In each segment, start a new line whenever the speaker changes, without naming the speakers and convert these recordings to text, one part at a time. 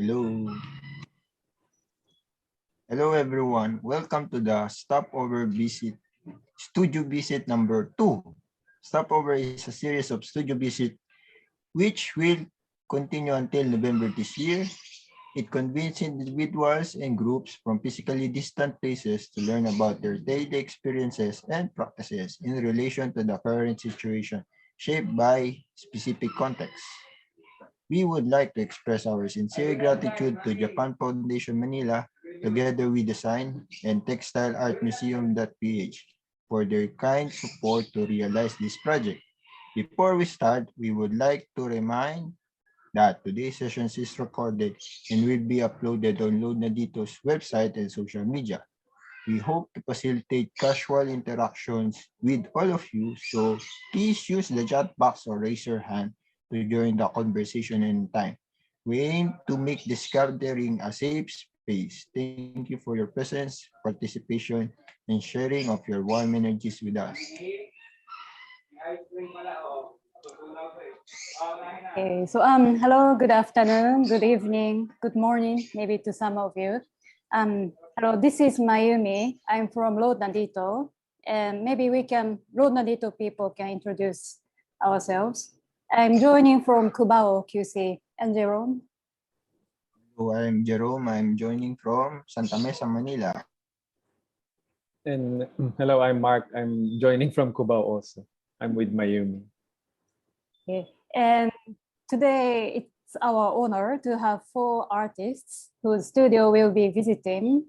Hello. Hello everyone. Welcome to the studio visit number 2. Stopover is a series of studio visit which will continue until November this year. It convenes individuals and groups from physically distant places to learn about their daily experiences and practices in relation to the current situation shaped by specific contexts. We would like to express our sincere gratitude to Japan Foundation Manila, together with Design and Textile Art Museum.Ph, for their kind support to realize this project. Before we start, we would like to remind that today's session is recorded and will be uploaded on Load Na Dito's website and social media. We hope to facilitate casual interactions with all of you, so please use the chat box or raise your hand to join the conversation anytime. We aim to make this gathering a safe space. Thank you for your presence, participation, and sharing of your warm energies with us.
Okay, so hello, good afternoon, good evening, good morning, maybe to some of you. Hello, this is Mayumi. I'm from Load Na Dito, and maybe Load Na Dito people can introduce ourselves. I'm joining from Cubao, QC, and Jerome.
Hello, I'm Jerome. I'm joining from Santa Mesa, Manila.
And hello, I'm Mark. I'm joining from Cubao also. I'm with Mayumi.
Okay. And today it's our honor to have 4 artists whose studio we'll be visiting.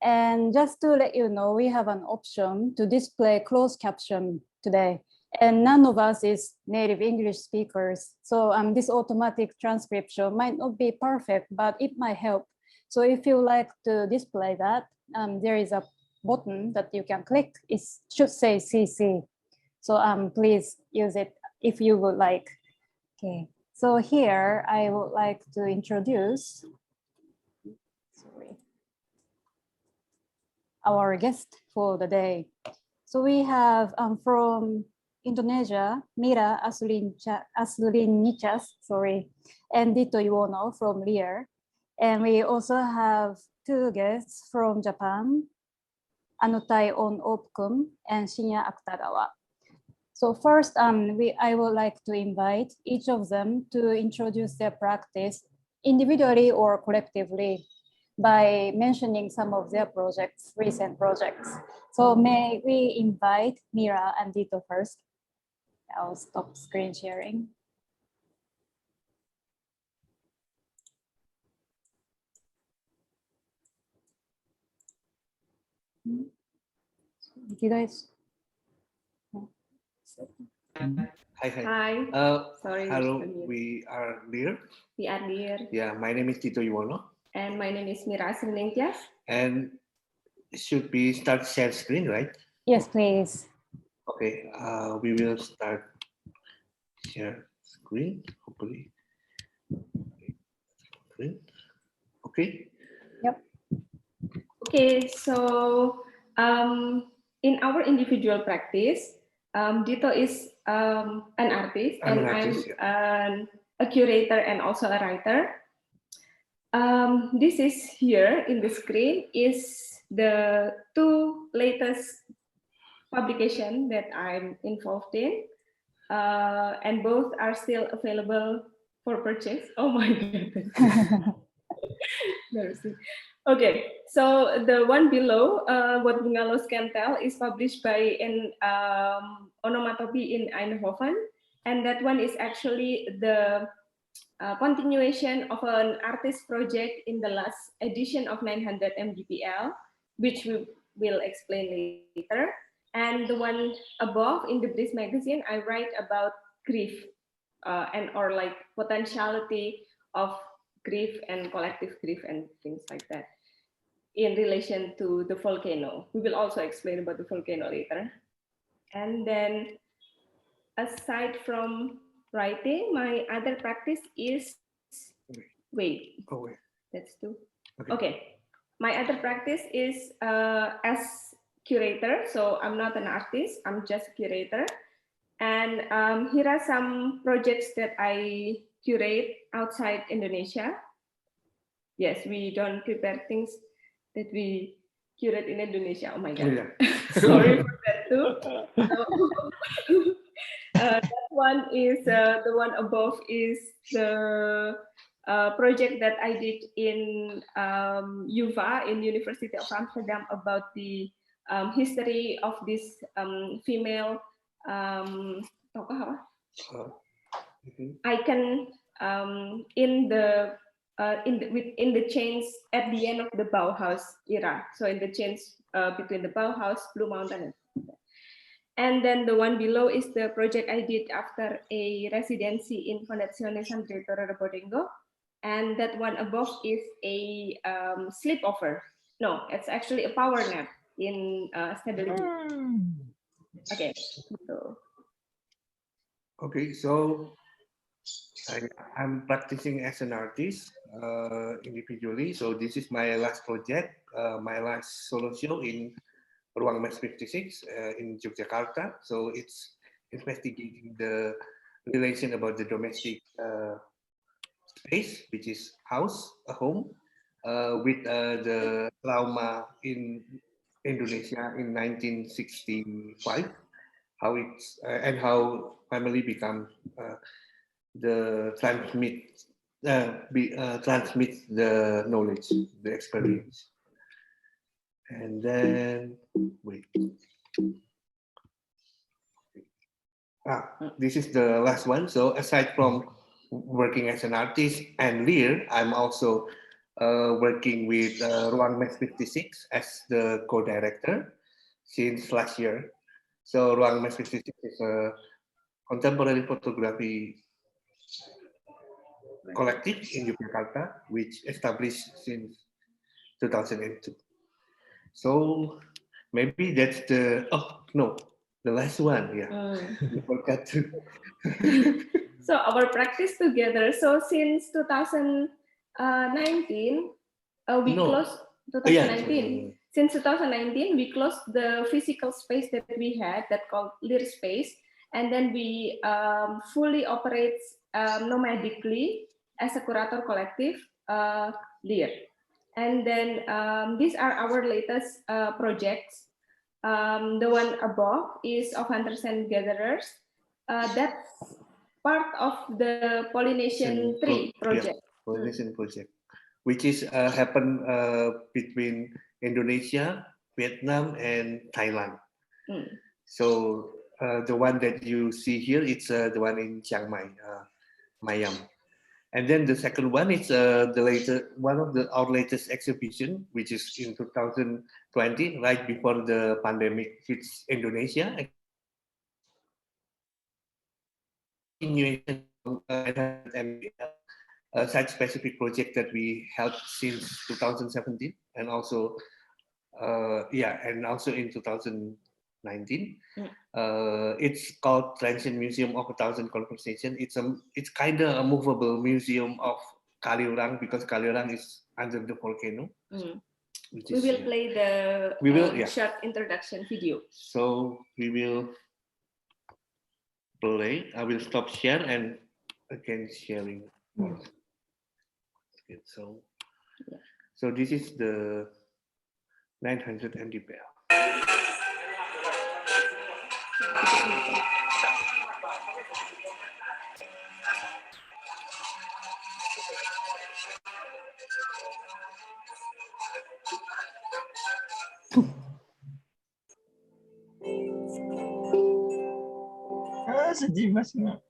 And just to let you know, we have an option to display closed caption today. And none of us is native English speakers. So this automatic transcription might not be perfect, but it might help. So if you like to display that, there is a button that you can click. It should say CC. So please use it if you would like. Okay, so here I would like to introduce our guest for the day. So we have from Indonesia, Mira Asriningtyas, and Dito Yuwono from LIR. And we also have 2 guests from Japan, Anothai on Oupkum and Shinya Akstegara. So first, I would like to invite each of them to introduce their practice individually or collectively by mentioning some of their projects, recent projects. So may we invite Mira and Dito first? I'll stop screen sharing. You guys.
Hi.
Sorry.
Hello, we are LIR.
We are LIR.
Yeah, my name is Tito Yuwono.
And my name is Mira Asriningtyas.
And should we start share screen, right?
Yes, please.
Okay, we will start share screen, hopefully. Okay.
Yep.
Okay, so in our individual practice, Dito is an artist, and I'm a curator and also a writer. This is here in the screen is the 2 latest publication that I'm involved in, and both are still available for purchase. Oh my God. Okay, so the one below, what Bungalos Can Tell, is published by an onomatopoeia in Eindhoven, and that one is actually the continuation of an artist project in the last edition of 900 MGPL, which we will explain later. And the one above in the Breeze magazine, I write about grief or like potentiality of grief and collective grief and things like that in relation to the volcano. We will also explain about the volcano later. And then aside from writing, my other practice is, that's 2. Okay. My other practice is as curator. So I'm not an artist, I'm just a curator. And here are some projects that I curate outside Indonesia. yes, we don't prepare things that we curate in Indonesia. Oh my God.
Yeah.
Sorry for that too. So, that one is the one above is the project that I did in UvA in University of Amsterdam about the history of this female tokoh apa? Icon in the within the chains at the end of the Bauhaus era. So in the chains between the Bauhaus, Blue Mountain, and then the one below is the project I did after a residency in Fondazione San Vittore Bodingo. And that one above is a sleepover. No, it's actually a power nap in stability. Okay. So.
Okay, so I'm practicing as an artist individually. So this is my last project, my last solo show in Ruang Mas 56 in Yogyakarta. So it's investigating the relation about the domestic space, which is house, a home, with the trauma in Indonesia in 1965, how it's and how family become the transmits the knowledge, the experience. And then, wait. This is the last one. So aside from working as an artist and LIR, I'm also working with Ruang Mas 56 as the co-director since last year. So Ruang Mas 56 is a contemporary photography collective in Yogyakarta, which established since 2002. So maybe that's the the last one. Yeah, we forgot to.
So our practice together. So since 2019, we closed 2019. Since 2019, we closed the physical space that we had that called LIR Space, and then we fully operate nomadically as a curator collective, LIR. And then these are our latest projects. The one above is of hunters and gatherers. That's part of the Pollination tree project.
Yeah, Pollination project, which is happen between Indonesia, Vietnam, and Thailand. So the one that you see here, it's the one in Chiang Mai, Mayam. And then the second one is one of our latest exhibition, which is in 2020, right before the pandemic hits Indonesia. Continuation a site-specific project that we held since 2017, and also and also in 2019. It's called Transient Museum of 1,000 Conversations. It's kind of a movable museum of Kaliurang, because Kaliurang is under the volcano.
We will play the short introduction video.
So we will play. I will stop share and again sharing. Okay, so this is the 900 MD bell.
Sa Gmas nga.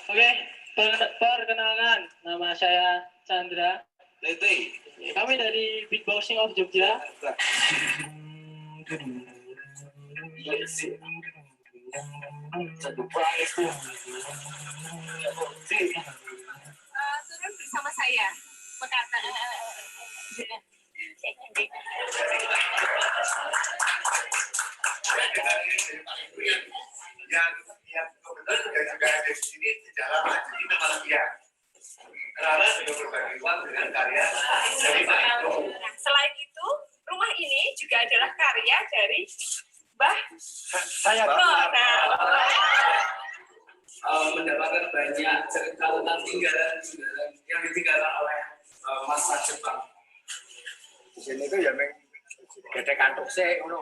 Oke, perkenalkan, nama saya Chandra. Kami dari Beatboxing of Jogja.
Turun bersama saya. Berkata.
Yang kebetulan juga ada di sini sejarah jadi nama dia. Karena sudah berbagi uang dengan karya dari Pak Ito.
Selain itu, rumah ini juga adalah karya dari Mbah
Saya
mendapatkan banyak cerita tentang tinggalan-tinggalan yang ditinggalkan oleh masa Jepang.
di sini tuh ya meng gede kantuk sih, wah.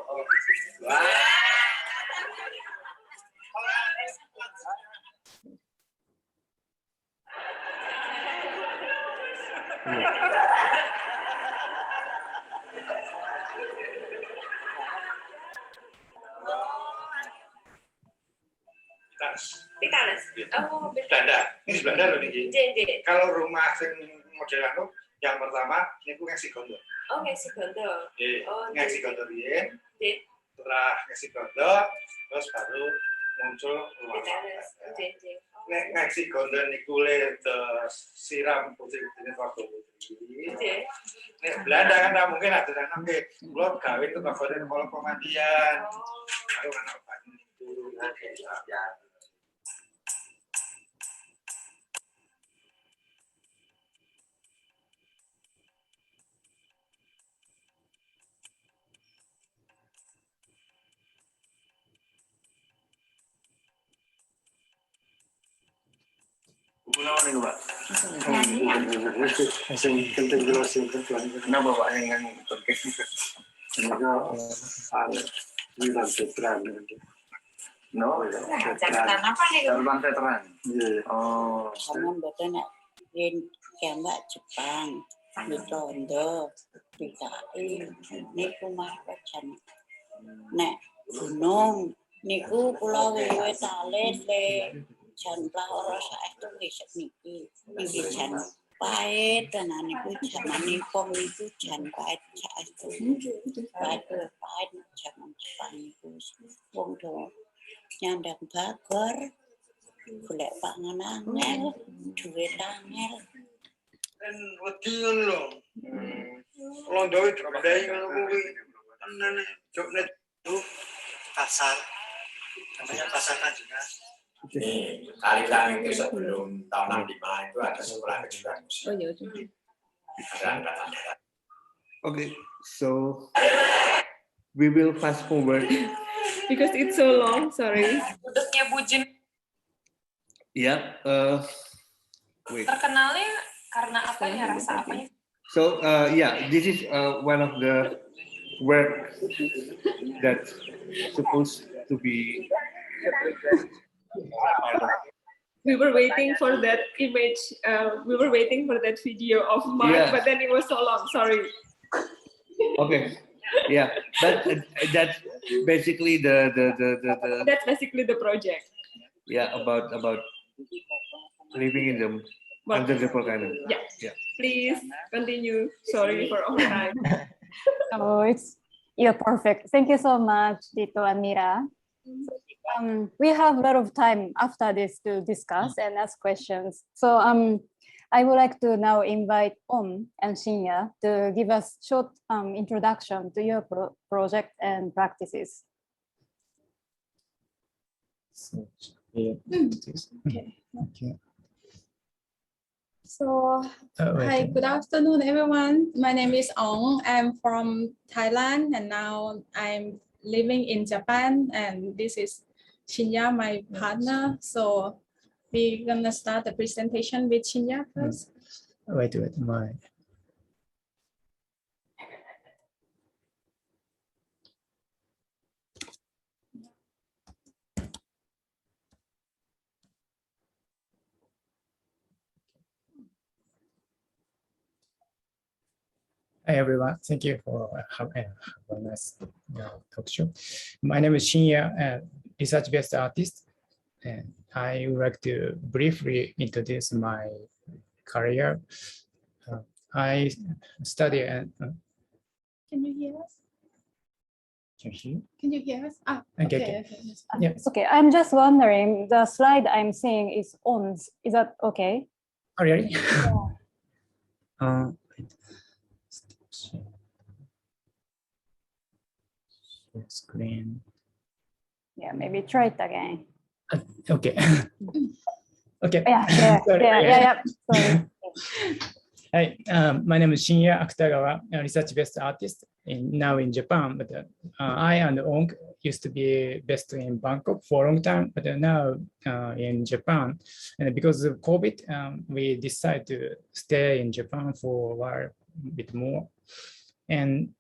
Pitanes. Oh,
Belanda. Ini Belanda loh nih.
JJ.
Kalau rumah model anu yang pertama ini aku ngasih kondo.
Oh, ngasih kondo. Oh,
Ngasih kondo dia.
JJ.
Setelah ngasih kondo, terus baru muncul rumah.
Pitanes. JJ.
Nek ngasih kondo niku le siram putih-putihnya waktu putih. Nek Belanda kan tak mungkin ada yang nambah. Belum kawin itu bagian kalau pemandian. Baru anak banyu itu. Ya.
Pulau nih Pak. Masih penting jelasin ketuan. Kenapa Pak yang podcast itu? Semoga bilang veteran. No,
Catatan apa nih?
Terbang veteran. Oh.
Kamu betul nak rin kiamat Jepang, di Tondo, di Kai, niku mah pacan. Nek gunung, niku pulau Wewe Talet le. Jan ora saestu wis niki jan pahit tenan niku jamane pom niku jan pahit saestu pahit jaman Jepang niku wong do nyandang bagor golek panganan angel duwe angel
Kan wedi ngono lho. Londo itu bedai ngono kuwi. Tenan jokne tuh pasar. Namanya pasar Kanjungan.
Kali langit itu sebelum tahun 65 itu ada sekolah kejuruan musik.
Oh iya.
Ada angkatan darat.
Okay, so we will fast forward.
Because it's so long, sorry.
Budeknya Bujin.
Yeah. Wait.
Terkenalnya karena apanya, rasa apanya?
So yeah, this is one of the work that's supposed to be.
We were waiting for that image. We were waiting for that video of Mark,
Yeah.
but then it was so long. Sorry.
Okay. Yeah, but that's basically the
That's basically the project.
yeah about living in the under the volcano.
Yeah.
Yeah.
Please continue. Sorry for all time.
Oh, you're perfect. Thank you so much, Tito and Mira. We have a lot of time after this to discuss and ask questions. So I would like to now invite Om and Shinya to give us short introduction to your project and practices.
Okay.
So, hi, good afternoon, everyone. My name is Ong. I'm from Thailand, and now I'm living in Japan. And this is Shinya, my partner. So, we're gonna start the presentation with Shinya first.
Wait, my. Hi everyone, thank you for having a nice talk show. My name is Shinya, research-based artist. And I would like to briefly introduce my career. I study at.
Can you hear us?
Can you hear?
Can you hear us? Ah,
Okay,
okay.
okay.
Okay.
Yes.
Okay, I'm just wondering, the slide I'm seeing is on. Is that okay?
Oh, really? Screen.
Yeah, maybe try it again.
Okay. Okay.
Yeah. Sorry.
Hi, my name is Shinya Akstegara, a research-based artist now in Japan. But I and Ong used to be based in Bangkok for a long time, but now in Japan. And because of COVID, we decided to stay in Japan for a while, a bit more. And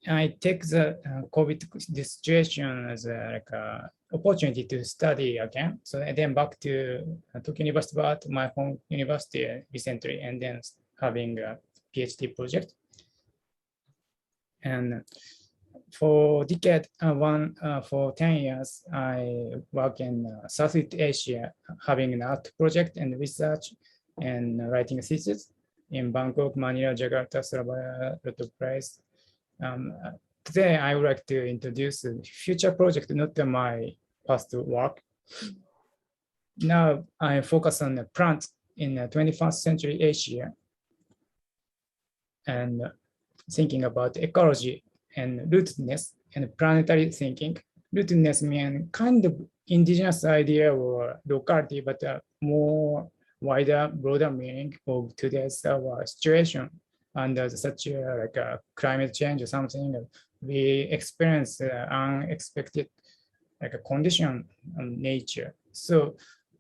I take the COVID situation as like a opportunity to study again. So and then back to Tokyo University, about my home university recently, and then having a PhD project. And for decade for 10 years, I work in Southeast Asia, having an art project and research and writing thesis in Bangkok, Manila, Jakarta, Surabaya, lot of place. Today, I would like to introduce a future project, not my past work. Now, I focus on the plants in the 21st century Asia and thinking about ecology and rootedness and planetary thinking. Rootedness means kind of indigenous idea or locality, but more wider, broader meaning of today's situation. Under such like a climate change or something, we experience unexpected like a condition on nature. So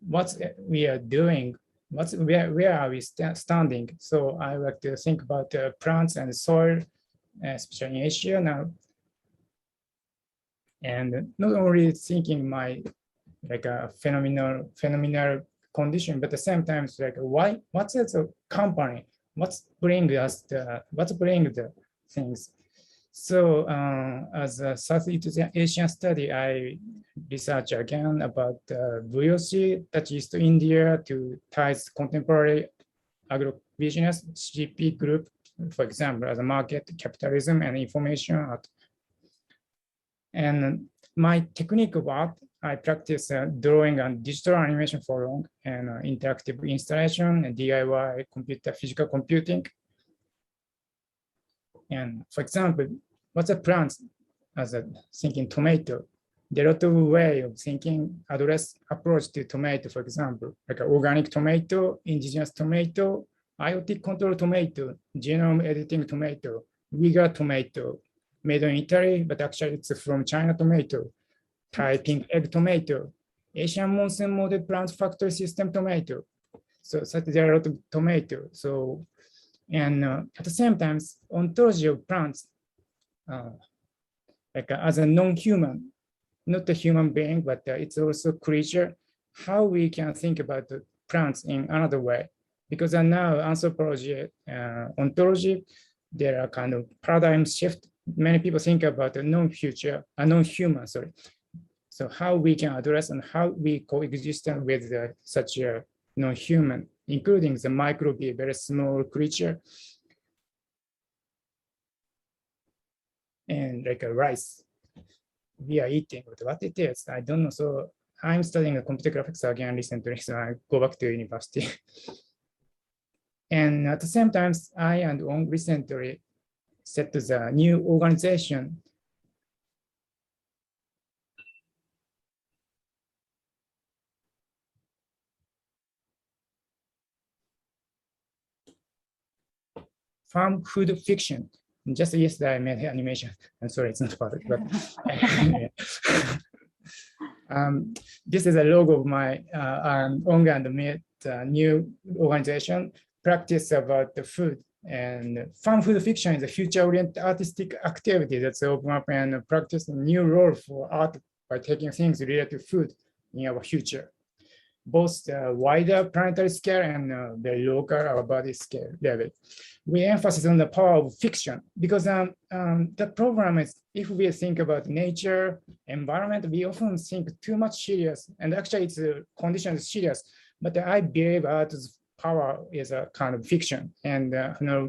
what we are doing, where are we standing? So I like to think about plants and soil, especially in Asia now. And not only thinking my like a phenomenal condition, but at the same time, it's like what's the company? What's bring the things? So as a Southeast Asian study, I research again about VOC that is to India to ties contemporary agro-business CP group, for example, as a market, capitalism, and information art. And my technique of art, I practice drawing and digital animation for long and interactive installation and DIY physical computing. And for example, what's a plant as a thinking tomato? There are a lot of ways of thinking approach to tomato, for example, like organic tomato, indigenous tomato, IoT control tomato, genome editing tomato, vegan tomato, made in Italy, but actually it's from China tomato, typing egg tomato, Asian monsoon model plant factory system tomato. So there are a lot of tomato. So, and at the same time, ontology of plants, like as a non-human, not a human being, but it's also creature, how we can think about the plants in another way. Because now anthropology, ontology, there are kind of paradigm shift. Many people think about a non-human, sorry. So how we can address and how we coexist with such a non-human, including the microbe, a very small creature, and like a rice we are eating, but what it is, I don't know. So I'm studying computer graphics again recently, so I go back to university. And at the same time, I and Ong recently set to the new organization. Farm food fiction. Just yesterday I made animation. I'm sorry, it's not perfect, but this is a logo of my Ong and me new organization, practice about the food. And farm food fiction is a future-oriented artistic activity that's open up and practice a new role for art by taking things related to food in our future. both the wider planetary scale and the local or body scale level. We emphasize on the power of fiction because the program is, if we think about nature, environment, we often think too much serious, and actually it's a condition is serious. But I believe art's power is a kind of fiction, and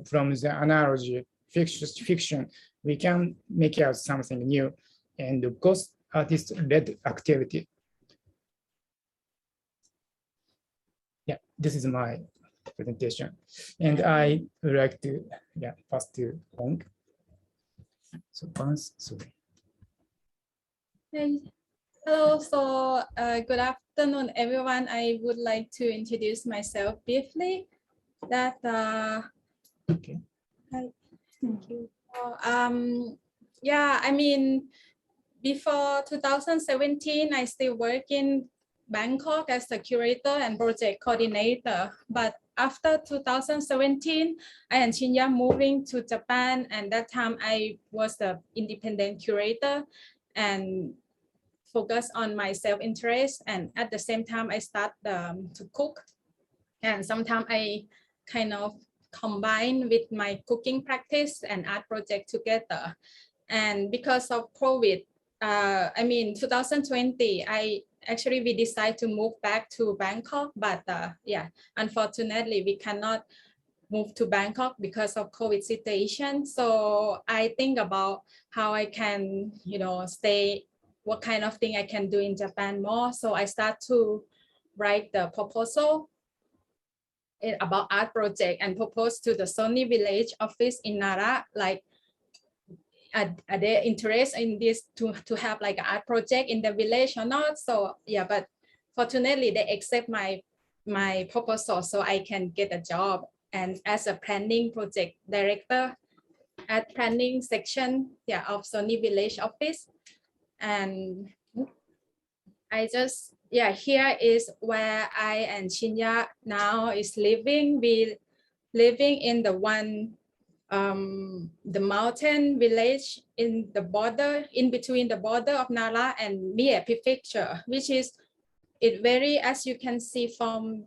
from the analogy fiction, we can make out something new, and of course, artist-led activity. Yeah, this is my presentation, and I would like to pass to Hong. So sorry.
Hey. Hello, so good afternoon, everyone. I would like to introduce myself briefly. That
okay.
Hi, thank you. Yeah, I mean, before 2017, I still work in Bangkok as a curator and project coordinator. But after 2017, I and Shinya moving to Japan, and that time I was the independent curator and focus on my self-interest, and at the same time I start to cook, and sometimes I kind of combine with my cooking practice and art project together. And because of COVID, I mean 2020, we decided to move back to Bangkok, but yeah, unfortunately we cannot move to Bangkok because of COVID situation. So I think about how I can, stay, what kind of thing I can do in Japan more. So I start to write the proposal about art project and propose to the Sony Village office in Nara, like are they interested in this to have like an art project in the village or not? So yeah, but fortunately they accept my proposal, so I can get a job and as a planning project director at planning section of Sony Village office. And I just, here is where I and Shinya now is living. We living in the one, the mountain village in the border, in between the border of Nara and Mie Prefecture, which is, it very, as you can see from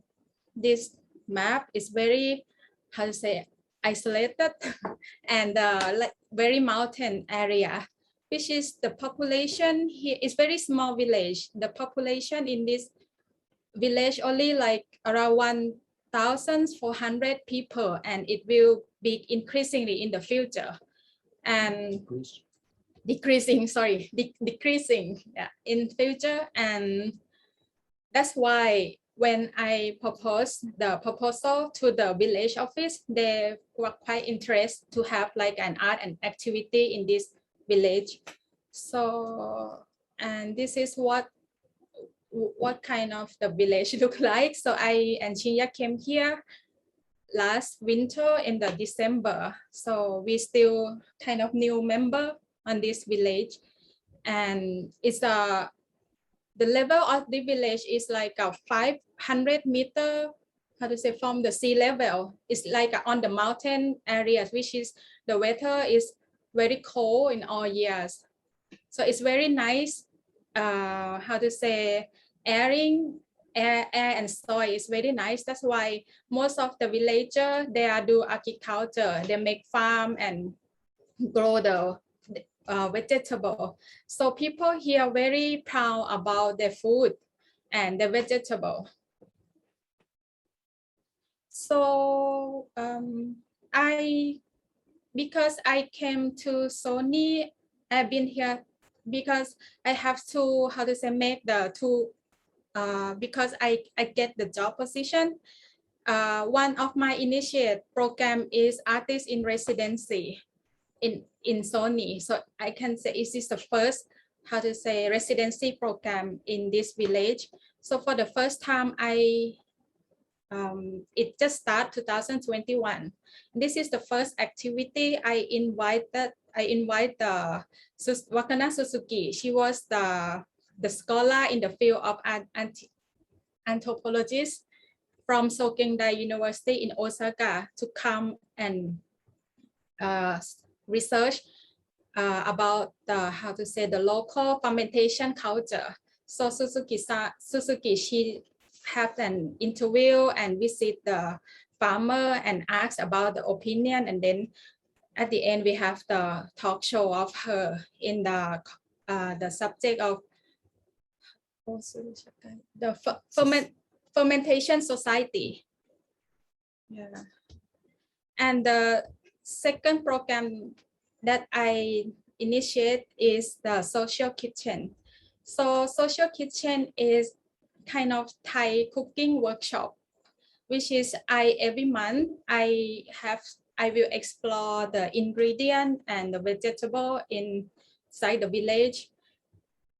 this map, is very, how to say, isolated and like very mountain area, which is the population here is very small village. The population in this village only like around 1,400 people, and it will be increasingly in the future and decreasing in future. And that's why when I proposed the proposal to the village office, they were quite interested to have like an art and activity in this village. So, and this is what kind of the village look like. So I and Shinya came here last winter in the December. So we still kind of new member on this village, and it's the level of the village is like a 500 meter, how to say, from the sea level. It's like on the mountain areas, which is the weather is very cold in all years. So it's very nice, how to say, air and soil is very nice. That's why most of the villagers, they do agriculture. They make farm and grow the vegetable. So people here are very proud about their food and the vegetable. So because I came to Sony, I've been here because I have to, how to say, make the two, because I get the job position. One of my initiate program is artist in residency in Sony. So I can say this is the first, how to say, residency program in this village. So for the first time, it just started 2021. This is the first activity. I invite the Wakana Suzuki. She was the scholar in the field of anthropologist from Sokendai University in Osaka to come and research about the, how to say, the local fermentation culture. So Suzuki, she have an interview and visit the farmer and ask about the opinion, and then at the end we have the talk show of her in the subject of the fermentation society. Yeah. And the second program that I initiate is the social kitchen. So social kitchen is kind of Thai cooking workshop, which is every month I will explore the ingredient and the vegetable inside the village,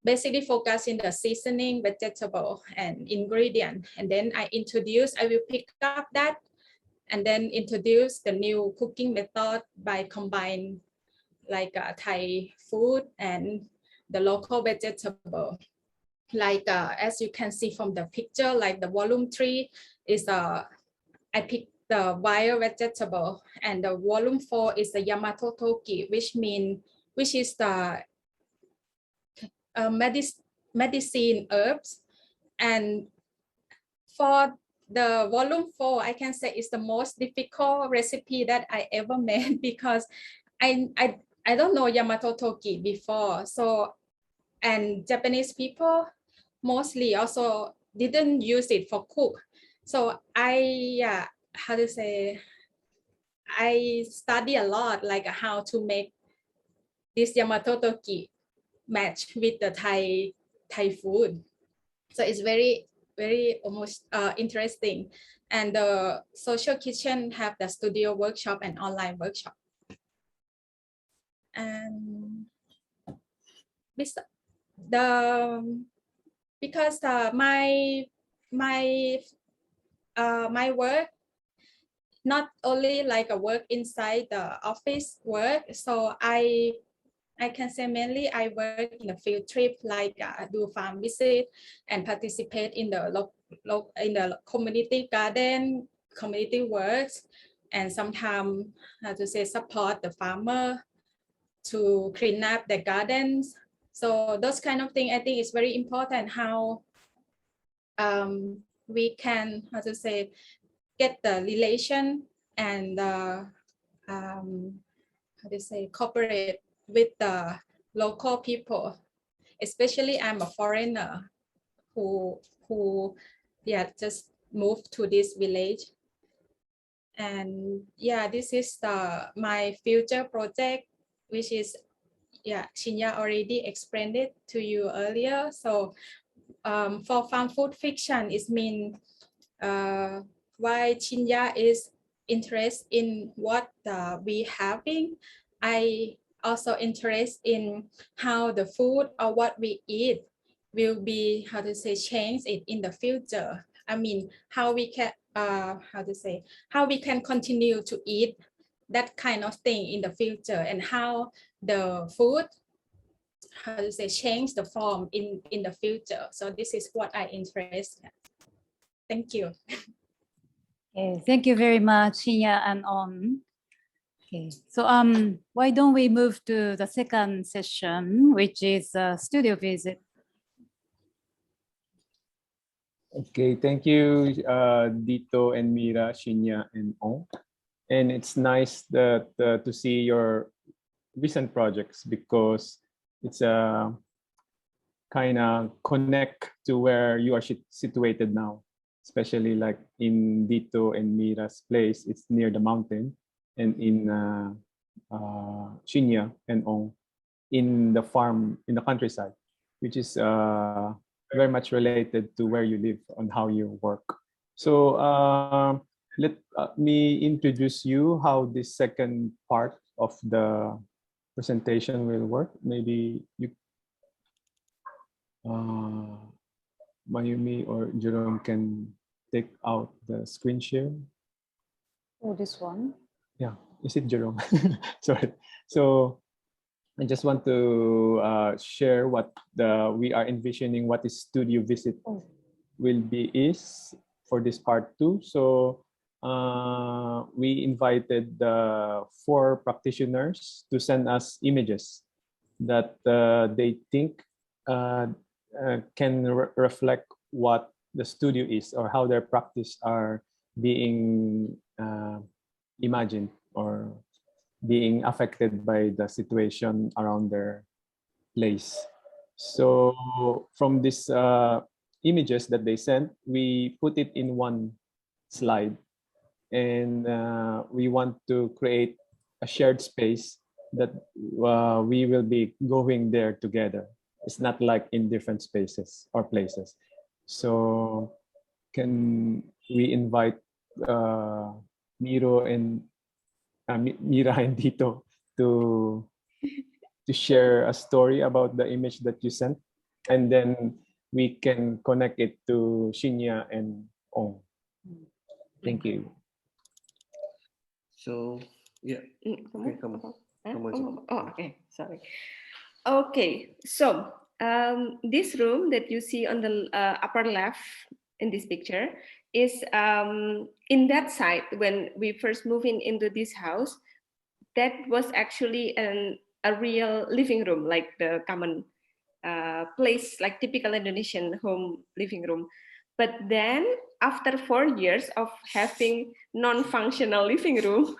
basically focus in the seasoning, vegetable and ingredient. And then I will pick up that and then introduce the new cooking method by combine like Thai food and the local vegetable. Like as you can see from the picture, like the volume 3 is I picked the wild vegetable, and the volume 4 is the Yamato Toki, which is the medicine herbs. And for the volume 4, I can say it's the most difficult recipe that I ever made, because I don't know Yamato Toki before. So, and Japanese people mostly also didn't use it for cook. So I study a lot, like how to make this Yamato Toki match with the Thai food. So it's very almost interesting. And the social kitchen have the studio workshop and online workshop. And because my work not only like a work inside the office work, so I can say mainly I work in a field trip, like do farm visit and participate in the community garden, community works, and sometimes support the farmer to clean up the gardens. So those kind of things, I think it's very important how we can get the relation and cooperate with the local people. Especially I'm a foreigner who just moved to this village. And this is my future project, which is Shinya already explained it to you earlier. So for farm food fiction, it means why Shinya is interested in what we having. I also interested in how the food or what we eat will be changed in the future. I mean, how we can how we can continue to eat that kind of thing in the future, and how the food change the form in the future. So this is what I interest. Thank you.
Okay, thank you very much, Shinya and On. Okay, so why don't we move to the second session, which is a studio visit.
Okay, thank you, Dito and Mira, Shinya and On. And it's nice that to see your recent projects, because it's a kind of connect to where you are situated now, especially like in Dito and Mira's place. It's near the mountain, and in Shinya and On in the farm in the countryside, which is very much related to where you live and how you work. So let me introduce you how this second part of the presentation will work. Maybe you, Mayumi or Jerome, can take out the screen share.
Oh, this one?
Yeah, is it Jerome? Sorry. So I just want to share what we are envisioning, what is studio visit will be is for this part 2. So we invited the 4 practitioners to send us images that they think can reflect what the studio is, or how their practice are being imagined or being affected by the situation around their place. So from these images that they sent, we put it in one slide, and we want to create a shared space that we will be going there together. It's not like in different spaces or places. So can we invite Miro and Mira and Dito to share a story about the image that you sent, and then we can connect it to Shinya and Ong. Thank you.
So yeah. Okay, come on.
Okay, sorry. Okay, so this room that you see on the upper left in this picture is in that site when we first moved into this house. That was actually a real living room, like the common place, like typical Indonesian home living room. But then after 4 years of having non-functional living room,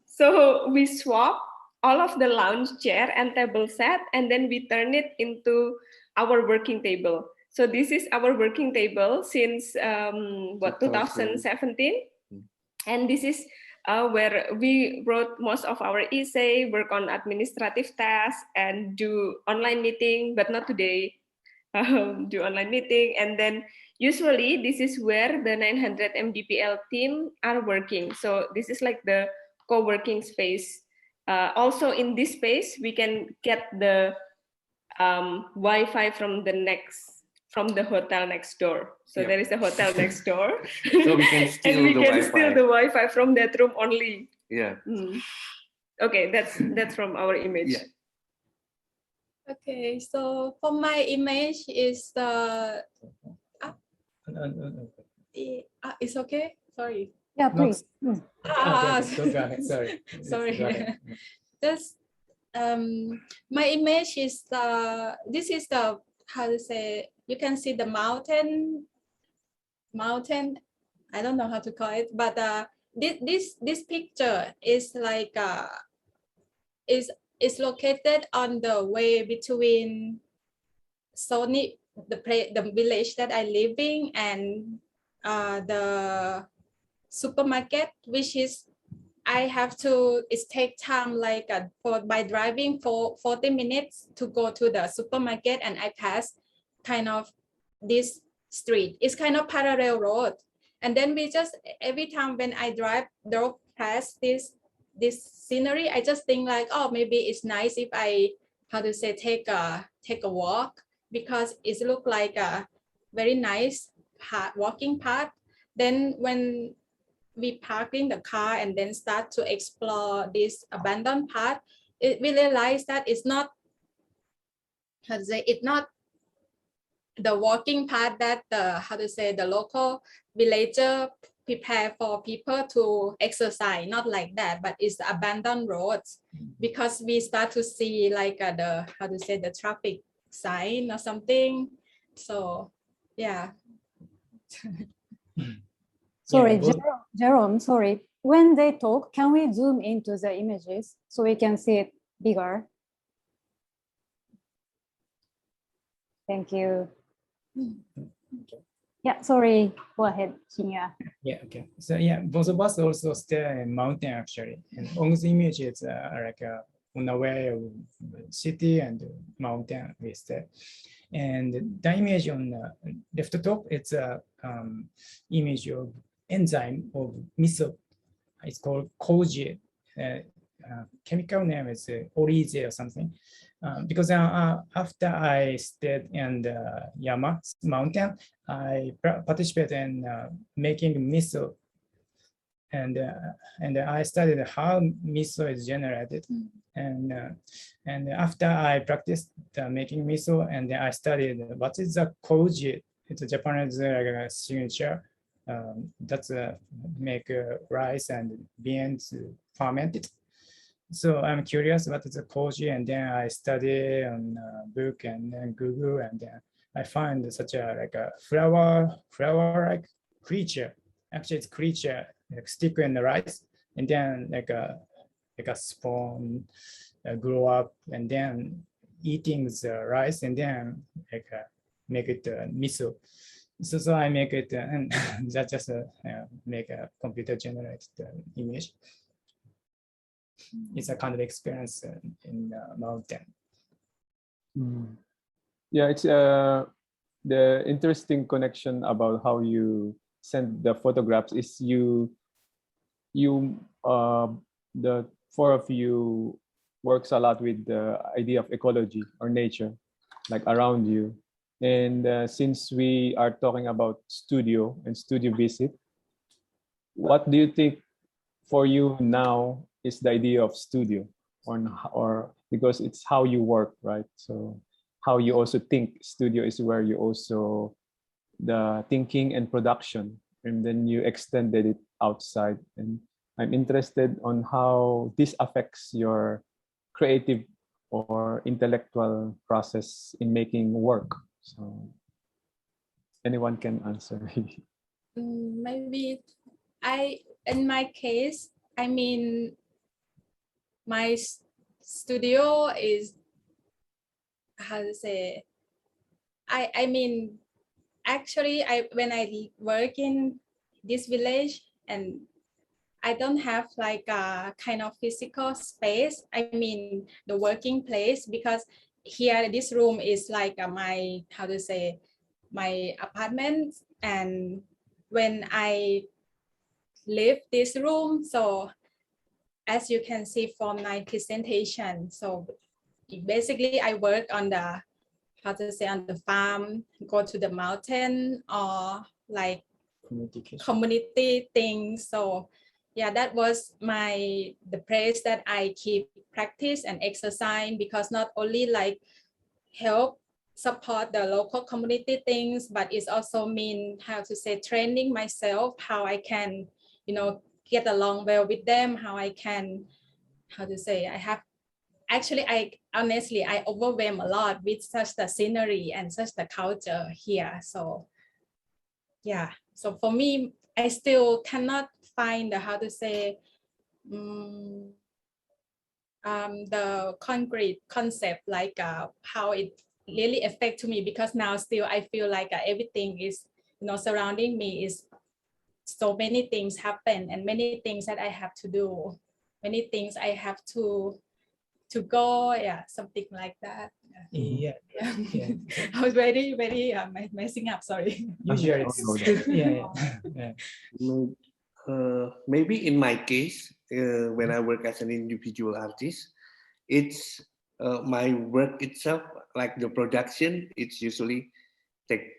so we swap all of the lounge chair and table set, and then we turn it into our working table. So this is our working table since 2017, and this is where we wrote most of our essay, work on administrative tasks, and do online meeting, but not today. Do online meeting, and then usually this is where the 900 MDPL team are working. So this is like the co-working space. Also in this space, we can get the Wi-Fi from the hotel next door. So there is a hotel next door.
So we can steal
and we
the
can
Wi-Fi.
steal the Wi-Fi from that room only.
Yeah.
Okay, that's from our image.
Yeah.
Okay, so for my image is the it's okay. Sorry.
Yeah, please.
Sorry. Sorry. Just my image is this is the, how to say, you can see the mountain. I don't know how to call it, but this picture is like is located on the way between Sony, the village that I live in, and the supermarket, which is I have to, it take time like by driving for 40 minutes to go to the supermarket, and I pass kind of this street. It's kind of parallel road, and then we just every time when I drove past this scenery, I just think like, oh, maybe it's nice if I, how to say, take a walk, because it look like a very nice walking path. Then when we park in the car and then start to explore this abandoned path, we realize that it's not, how to say, it's not the walking path that the local villager prepare for people to exercise, not like that, but it's abandoned roads, because we start to see like the traffic sign or something. So yeah.
Sorry, Jerome, sorry. When they talk, can we zoom into the images so we can see it bigger? Thank you. Yeah, sorry. Go ahead, Shinya.
Yeah, okay. So yeah, both of us also stay in mountain actually. And Ong's image is like on the way of city and mountain we stay. And the image on the left top, it's a image of enzyme of miso. It's called koji. Chemical name is Orize or something. Because after I stayed in the Yama mountain, I participated in making miso, and I studied how miso is generated, and after I practiced making miso, and then I studied what is the koji. It's a Japanese signature that's make rice and beans fermented. So I'm curious what is the koji, and then I study on book and then Google, and then I find such a like a flower-like creature. Actually, it's creature like stick in the rice, and then like a spawn grow up, and then eating the rice, and then like make it miso. So I make it and that just make a computer generated image. It's a kind of experience in the mountain.
Yeah, it's the interesting connection about how you send the photographs is the four of you works a lot with the idea of ecology or nature, like around you. And since we are talking about studio and studio visit, what do you think for you now is the idea of studio, or because it's how you work, right? So how you also think studio is where you also the thinking and production, and then you extended it outside. And I'm interested on how this affects your creative or intellectual process in making work. So anyone can answer.
Maybe in my case, I mean, my studio is, how to say, I mean, actually, when I work in this village, and I don't have like a kind of physical space. I mean, the working place, because here this room is like my, how to say, my apartment. And when I leave this room, so as you can see from my presentation, so basically I work on the, how to say, on the farm, go to the mountain, or like community things. So yeah, that was the place that I keep practice and exercise, because not only like help support the local community things, but it's also mean, how to say, training myself, how I can, get along well with them, how I can, how to say, I honestly, I overwhelm a lot with such the scenery and such the culture here. So yeah, so for me, I still cannot find the, how to say, the concrete concept, like how it really affect to me, because now still I feel like everything is, surrounding me is so many things happen, and many things that I have to do, many things I have to go, yeah, something like that.
Yeah.
I was very messing up, sorry.
Usually
Maybe in my case, when I work as an individual artist, it's my work itself, like the production, it's usually take,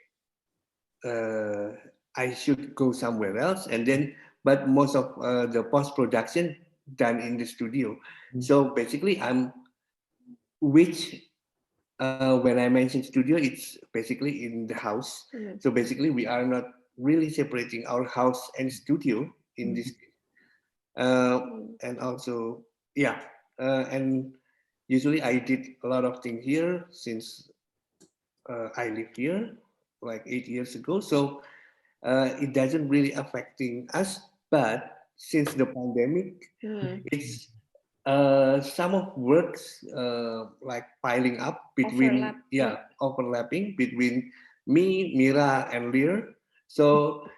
I should go somewhere else, and then, but most of the post-production done in the studio. So basically when I mention studio, it's basically in the house. So basically we are not really separating our house and studio in this. And also, yeah, and usually I did a lot of things here since I live here like 8 years ago. So it doesn't really affecting us, but since the pandemic, it's some of works like piling up between, overlapping between me, Mira, and LIR. So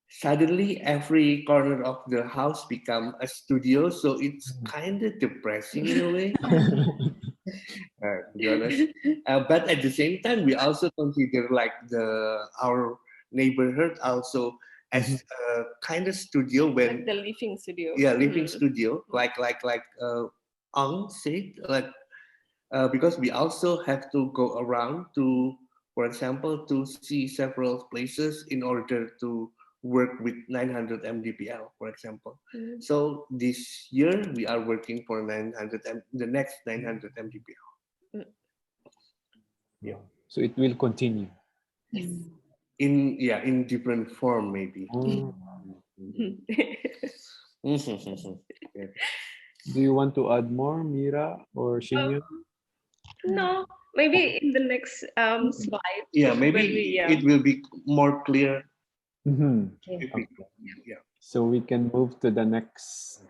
suddenly every corner of the house become a studio. So it's kind of depressing in a way. To be honest. But at the same time, we also consider like our neighborhood also as a kind of studio when
like the living studio.
Yeah, living studio, like Ang said, like because we also have to go around to, for example, to see several places in order to work with 900 mdpl, for example. So this year we are working for 900 the next 900 mdpl.
Yeah. So it will continue.
In different form maybe.
Do you want to add more, Mira or Shinya?
No, Maybe in the next slide.
Yeah, maybe
when we,
it will be more clear.
Okay.
Okay.
Yeah.
So we can move to the next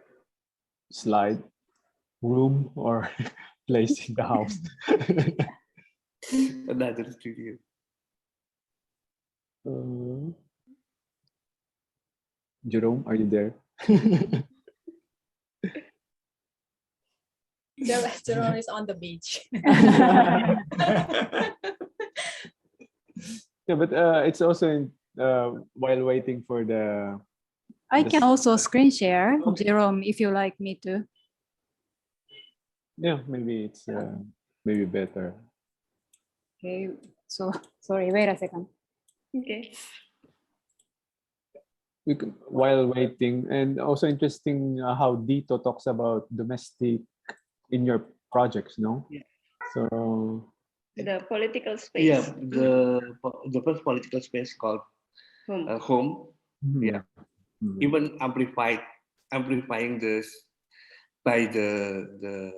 slide. Room or place in the house.
Another studio.
Jerome, are you there?
Jerome is on the beach.
Yeah, but it's also in, while waiting for the.
I can also screen share, Jerome, if you like me to.
Yeah, maybe it's maybe better.
Okay, so sorry, wait a second.
Okay.
We can, while waiting, and also interesting how Dito talks about domestic in your projects, no?
Yeah.
So
The political space.
Yeah, the first political space called home. Yeah, even amplifying this by the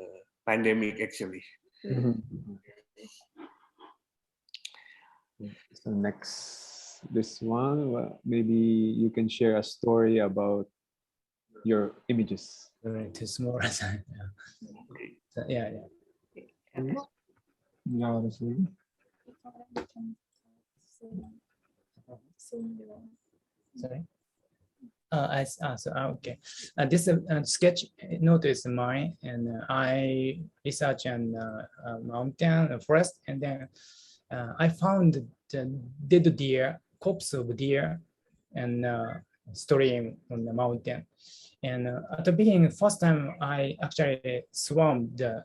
pandemic actually.
So next, this one, well, maybe you can share a story about your images.
Right, too small. So, yeah.
Yeah,
Sorry. Okay. This sketch note is mine, and I research on mountain, forest, and then I found the dead deer, corpse of deer, and stream on the mountain. And at the beginning, first time I actually swam the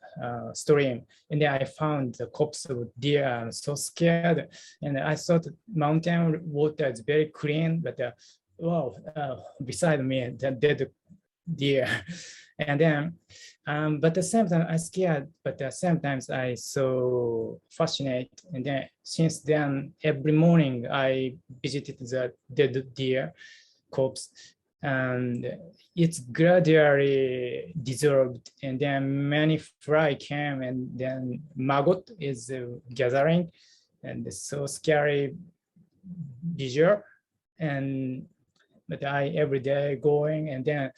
stream, and then I found the corpse of deer. I'm so scared, and I thought mountain water is very clean, but wow, beside me the dead deer. And then, but at the same time I scared, but at the same times I so fascinated. And then since then, every morning I visited the dead deer corpse, and it's gradually dissolved, and then many fly came, and then maggot is gathering, and it's so scary visual. And but I every day going, and then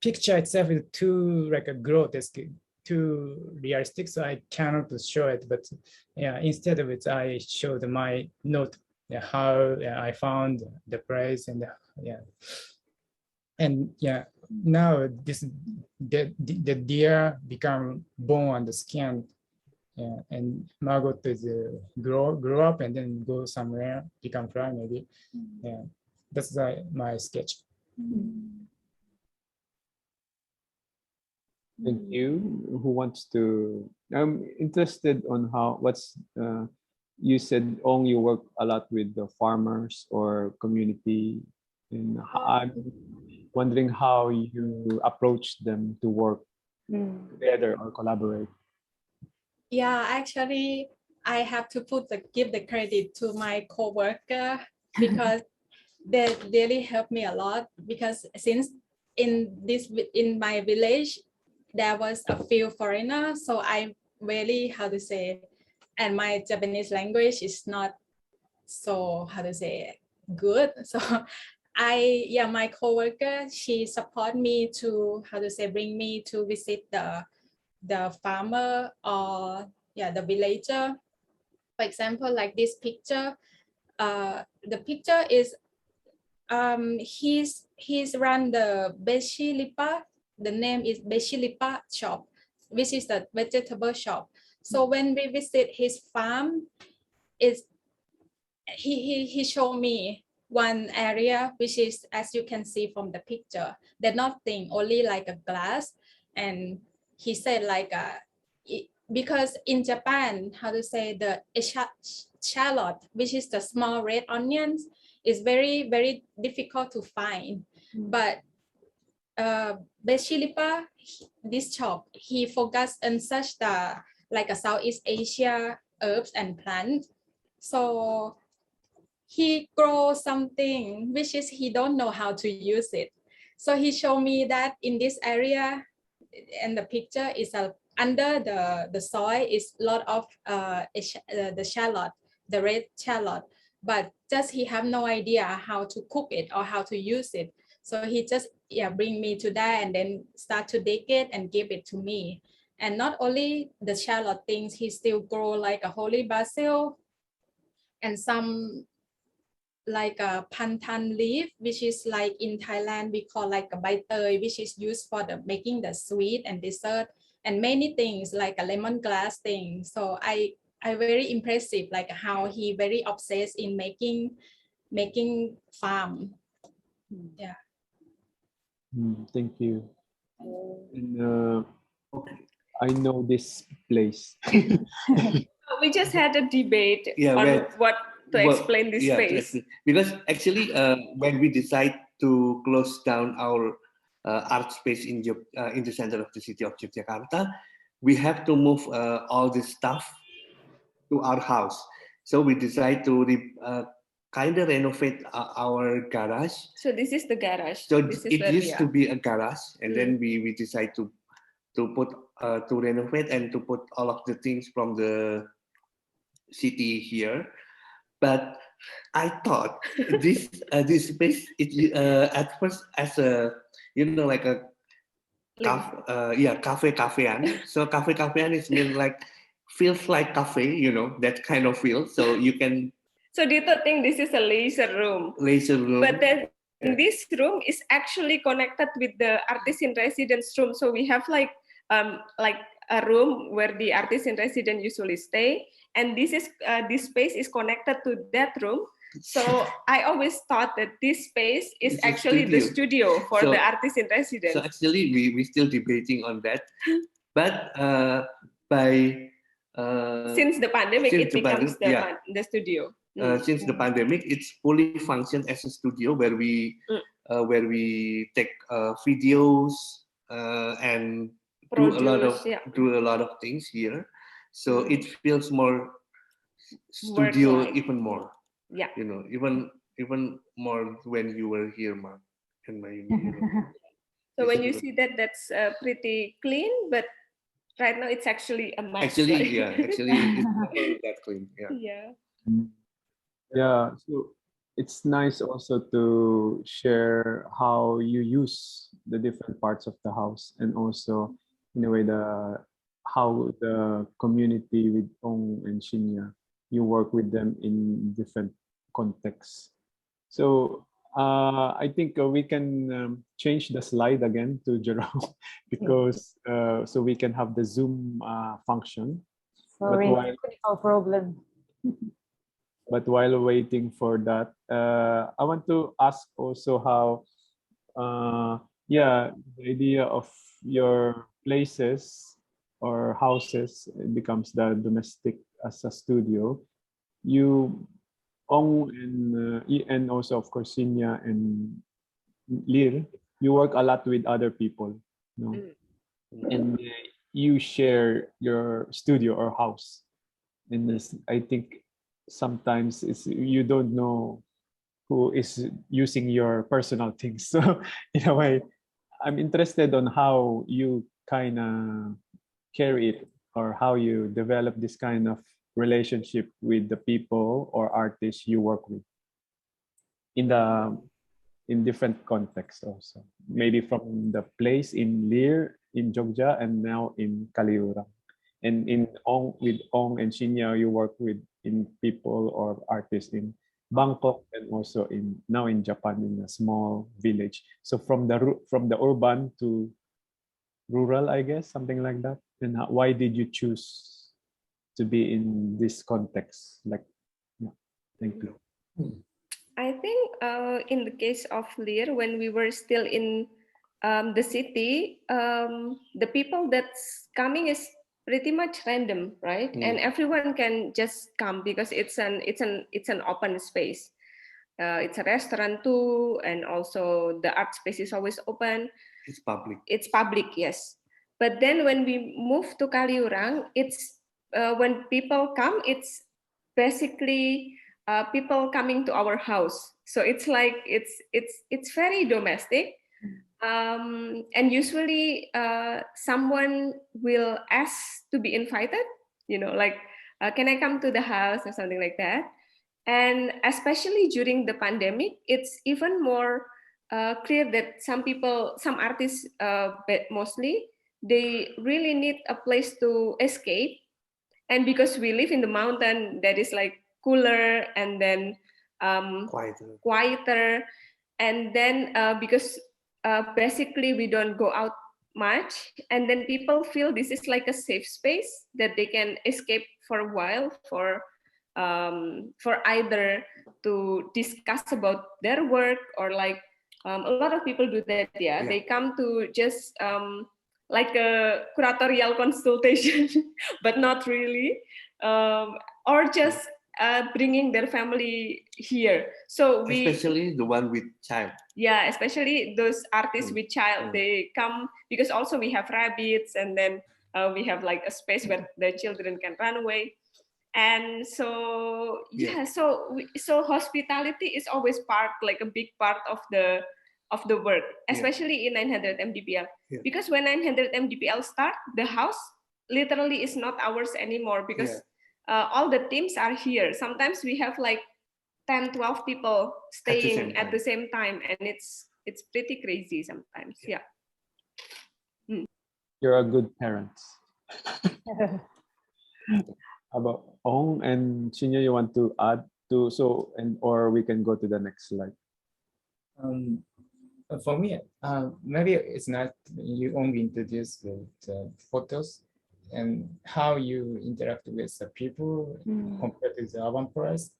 picture itself is too like a grotesque, too realistic, so I cannot show it. But yeah, instead of it, I showed my note, how I found the place, and and yeah, now this the deer become bone on the skin, and maggot is grow up and then go somewhere, become fly maybe. Yeah, that's my sketch.
Thank you. Who wants to? I'm interested on how. What's you said, Ong, you work a lot with the farmers or community, and I'm wondering how you approach them to work together or collaborate.
Yeah, actually, I have to give the credit to my coworker because they really helped me a lot. Because since in my village there was a few foreigners, so I really, how to say, and my Japanese language is not so, how to say, good. So my coworker, she support me to, how to say, bring me to visit the farmer or the villager. For example, like this picture, the picture is he's run the Beshilipa. The name is Beshilipa shop, which is the vegetable shop. So when we visit his farm, he showed me one area which is, as you can see from the picture, there's nothing, only like a glass. And he said like because in Japan, how to say, the shallot, which is the small red onions, is very, very difficult to find. But Beshilipa, this shop, he focused on such like a Southeast Asia herbs and plants. So he grows something which is he don't know how to use it. So he showed me that in this area, and the picture is a under the soil is a lot of the shallot, the red shallot, but just he have no idea how to cook it or how to use it. So he just bring me to that and then start to dig it and give it to me. And not only the shallot things, he still grow like a holy basil and some like a pantan leaf, which is like in Thailand we call like a bai tơi, which is used for the making the sweet and dessert, and many things like a lemongrass thing. So I very impressive like how he very obsessed in making farm. Yeah.
Thank you. And I know this place.
We just had a debate on what to explain this space.
Because actually, when we decide to close down our art space in the center of the city of Yogyakarta, we have to move all this stuff to our house. So we decide to kind of renovate our garage.
So this is the garage.
So it used to be a garage, and then we decide to renovate and to put all of the things from the city here. But I thought this space at first as a like a cafe-cafean. So cafe-cafean is mean like feels like cafe, that kind of feel. So you can.
So Dito think this is a leisure room.
Leisure room.
But then this room is actually connected with the artist in residence room. So we have like a room where the artist in residence usually stay, and this space is connected to that room. So I always thought that this space is actually the studio for the artist in residence.
So actually, we're still debating on that, but by
since the pandemic, it becomes the studio.
Since the pandemic, it's fully functioned as a studio where we take videos and do a lot of things here. So it feels more studio, even more.
Yeah.
Even more when you were here, Mark.
So when you see that, that's pretty clean, but right now it's actually a mess.
Actually, it's not that clean.
Yeah, so it's nice also to share how you use the different parts of the house, and also in a way how the community with Ong and Shinya, you work with them in different contexts. So I think we can change the slide again to Jerome because so we can have the Zoom function.
Sorry, technical problem.
But while waiting for that, I want to ask also how, the idea of your places or houses becomes the domestic as a studio. You, Ong and also of course Shinya and LIR, you work a lot with other people, and you share your studio or house. And this, I think sometimes you don't know who is using your personal things. So in a way, I'm interested on how you kind of carry it, or how you develop this kind of relationship with the people or artists you work with in different contexts also. Maybe from the place in LIR in Jogja and now in Kaliurang. And with Ong and Shinya, you work with in people or artists in Bangkok and also now in Japan in a small village. So from the urban to rural, I guess, something like that. And why did you choose to be in this context? Thank you.
I think in the case of LIR, when we were still in the city, the people that's coming is pretty much random, right? And everyone can just come because it's an open space. It's a restaurant too, and also the art space is always open.
It's public.
It's public, yes. But then when we move to Kaliurang, it's when people come, it's basically people coming to our house. So it's like it's very domestic. And usually someone will ask to be invited, like, can I come to the house or something like that. And especially during the pandemic, it's even more clear that some artists, but mostly, they really need a place to escape. And because we live in the mountain that is like cooler and then quieter. And then because basically we don't go out much, and then people feel this is like a safe space that they can escape for a while for either to discuss about their work or like a lot of people do that. Yeah. They come to just like a curatorial consultation, but not really, or just bringing their family here. So
especially the one with child.
Yeah, especially those artists with child, they come because also we have rabbits, and then we have like a space where the children can run away. And so so hospitality is always like a big part of the work, especially in 900 MDPL. Because when 900 MDPL start, the house literally is not ours anymore, because all the teams are here. Sometimes we have like 10, 12 people staying at the same time, and it's pretty crazy sometimes. Yeah.
You're a good parent. About Ong and Shinya, you want to add to or we can go to the next slide.
For me, maybe it's not you only introduce the photos and how you interact with the people compared to the urban forest.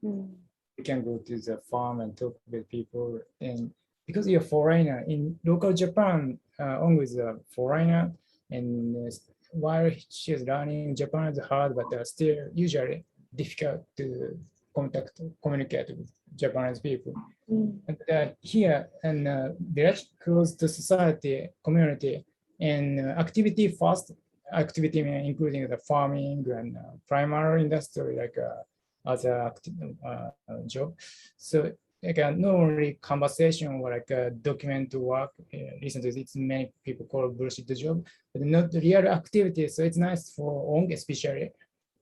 You can go to the farm and talk with people, and because you're a foreigner in local Japan, Ong is a foreigner, and while she's learning Japan is hard, but still usually difficult to communicate with Japanese people. And here and village close to society, community, and activity including the farming and primary industry, like other job. So like not only conversation or like a document work, recently it's many people call bullshit job, but not real activity. So it's nice for Ong especially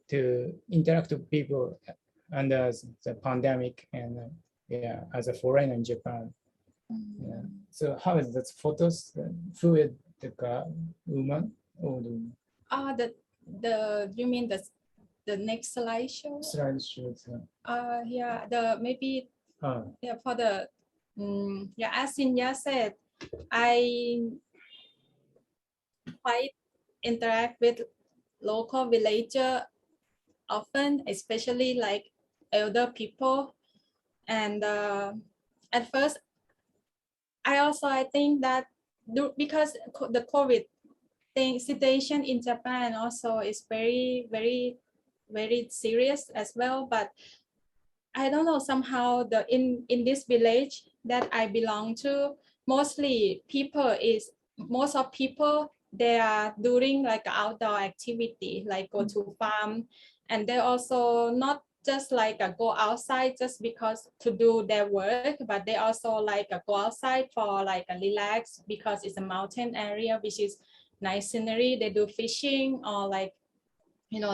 to interact with people under the pandemic and as a foreigner in Japan. So how is that photos? Who is the woman or
the you mean the next slideshow?
Slideshow.
Maybe for the as Shinya said, I quite interact with local villager often, especially like elder people. And at first, I think that because the COVID situation in Japan also is very, very, very serious as well. But I don't know, somehow in this village that I belong to, most of people, they are doing like outdoor activity, like go to farm, and they also not just like go outside just because to do their work, but they also like go outside for like a relax because it's a mountain area, which is nice scenery. They do fishing or like,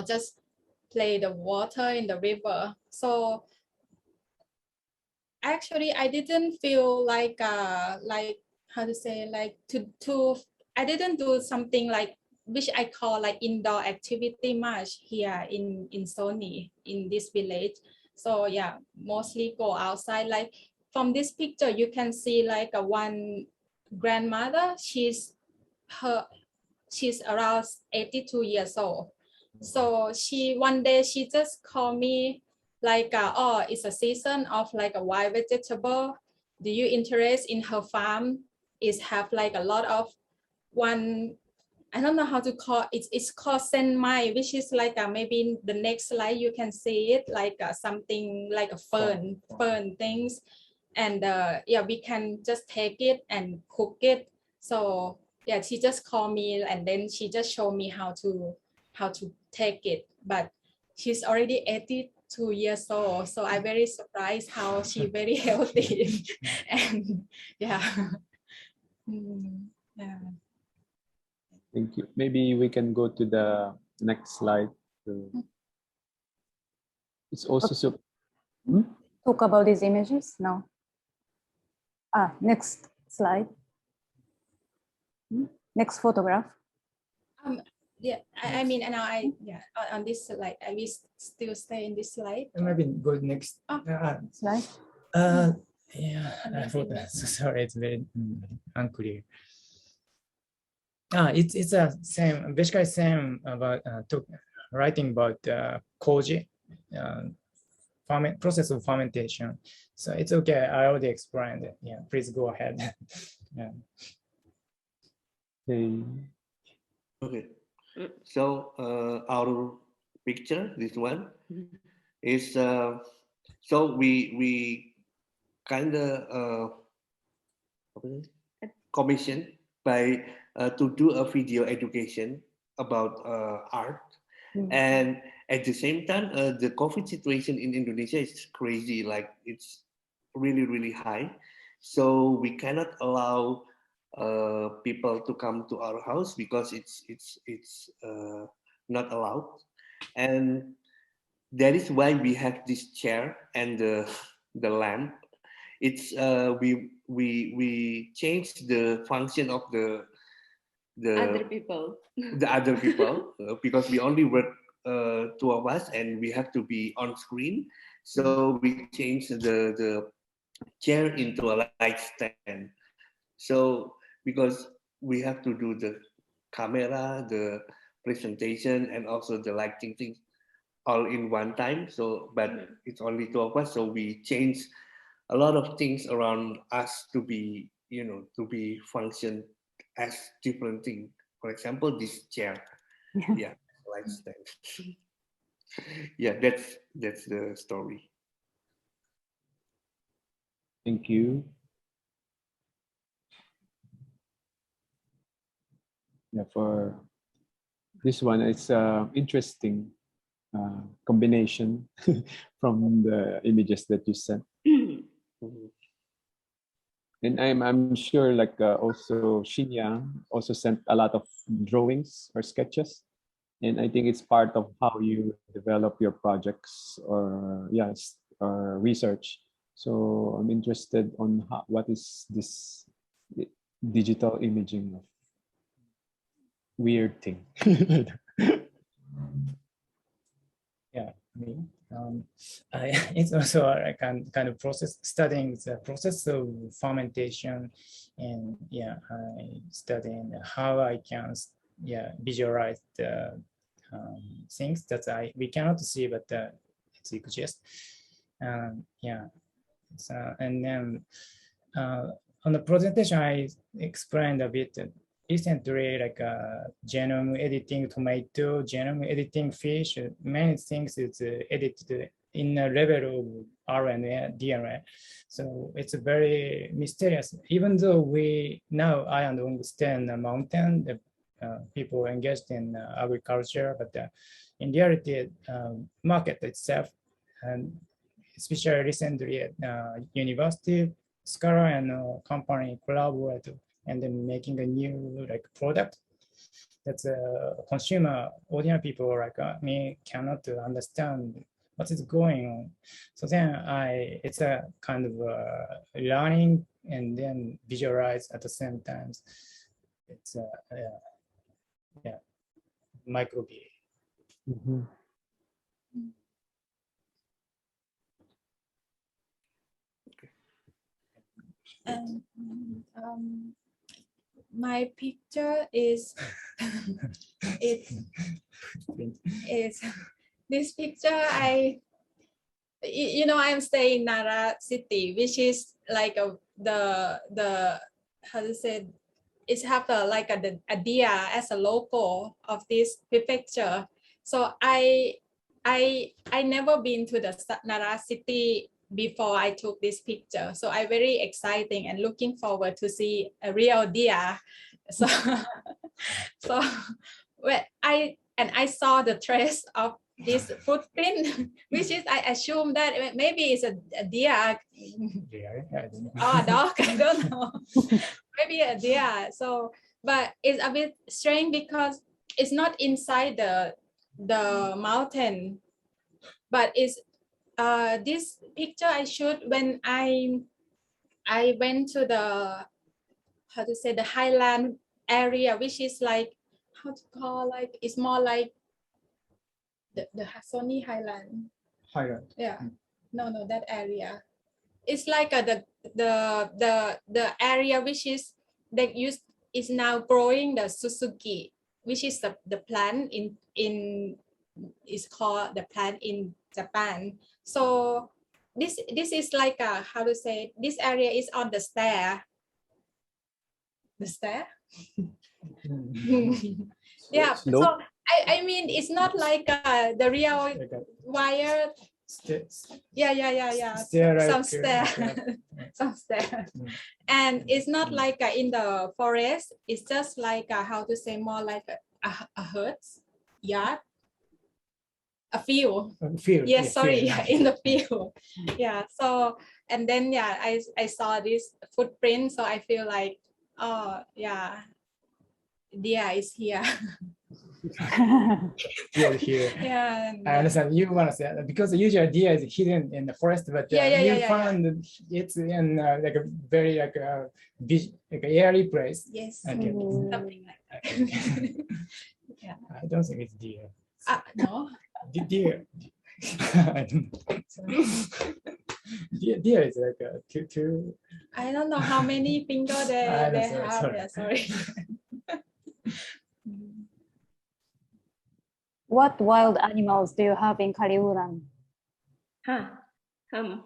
just play the water in the river. So actually, I didn't feel like how to say, like I didn't do something like which I call like indoor activity much here in Sony in this village. So yeah, mostly go outside. Like from this picture, you can see like one grandmother. She's around 82 years old. So one day she just called me like, it's a season of like a wild vegetable. Do you interest in her farm? Is have like a lot of one, I don't know how to call it. It's called senmai, which is like maybe the next slide you can see it like something like a fern things. And we can just take it and cook it. So yeah, she just called me and then she just showed me how to take it. But she's already 82 years old, so I'm very surprised how she very healthy. And yeah. Yeah.
Thank you. Maybe we can go to the next slide. It's also so.
Talk about these images now. Next slide. Next photograph.
Yeah, I mean, now on this slide, I will still stay in this slide.
Maybe go next
slide.
Yeah, I thought sorry, it's very unclear. It's a same, basically same about writing about koji, process of fermentation. So it's okay. I already explained it. Yeah, please go ahead. Yeah.
Okay. So our picture, this one, is so we kind of commissioned by to do a video education about art, and at the same time, the COVID situation in Indonesia is crazy. Like it's really high, so we cannot allow people to come to our house because it's not allowed, and that is why we have this chair and the lamp. It's we changed the function of the
other people
because we only work two of us and we have to be on screen, so we changed the chair into a light stand. So because we have to do the camera, the presentation, and also the lighting things all in one time. So, but it's only two of us, so we changed a lot of things around us to be, to be function as different things. For example, this chair, light stand. Yeah, that's the story.
Thank you. Yeah, for this one, it's interesting combination from the images that you sent. And I'm sure like also Shinya also sent a lot of drawings or sketches. And I think it's part of how you develop your projects or or research. So I'm interested on what is this digital imaging of weird thing.
Yeah, it's also a kind of process, studying the process of fermentation, and I studying how I can visualize the things that we cannot see, but it exists. And then on the presentation, I explained a bit recently, like genome editing tomato, genome editing fish. Many things is edited in a level of RNA, DNA. So it's very mysterious. Even though I understand the mountain, the people engaged in agriculture, but in reality, market itself, and especially recently at university, scholar and company collaborate and then making a new product that's consumer, ordinary people like me cannot understand what is going on. So then it's a kind of learning and then visualize at the same time. It's microbe.
And my picture is it's this picture. I'm staying in Nara city, which is like the how to say, it's have the idea as a logo of this prefecture. So I never been to the Nara city before I took this picture. So I'm very exciting and looking forward to see a real deer. So well, and I saw the trace of this footprint, which is I assume that maybe it's a deer. Oh, a dog, I don't know. Maybe a deer. So, but it's a bit strange because it's not inside the mountain, but it's this picture I shoot when I went to the, how to say, the highland area, which is like, how to call, like it's more like the Hassoni Highland.
Highland.
Yeah. No, that area. It's like the area which is that is now growing the Suzuki, which is the plant in is called the plant in Japan. So this is like a, how to say, this area is on the stair. The stair? Yeah. So I mean, it's not like the real wire. Yeah. Some stair. Some stair. And it's not like in the forest. It's just like how to say, more like a hut, yard. A field. Yes, sorry, in the field. Yeah. So, and then yeah, I saw this footprint, so I feel like, oh yeah, deer is here.
Here.
Yeah.
I understand you want to say that because usually deer is hidden in the forest, but you found it's in like a very like a airy place.
Yes.
Okay.
Something like that. Yeah.
I don't think it's deer.
No.
Deer. I don't know. Deer is like two.
I don't know how many fingers they have.
Sorry.
Yeah, sorry.
What wild animals do you have in Kaliurang?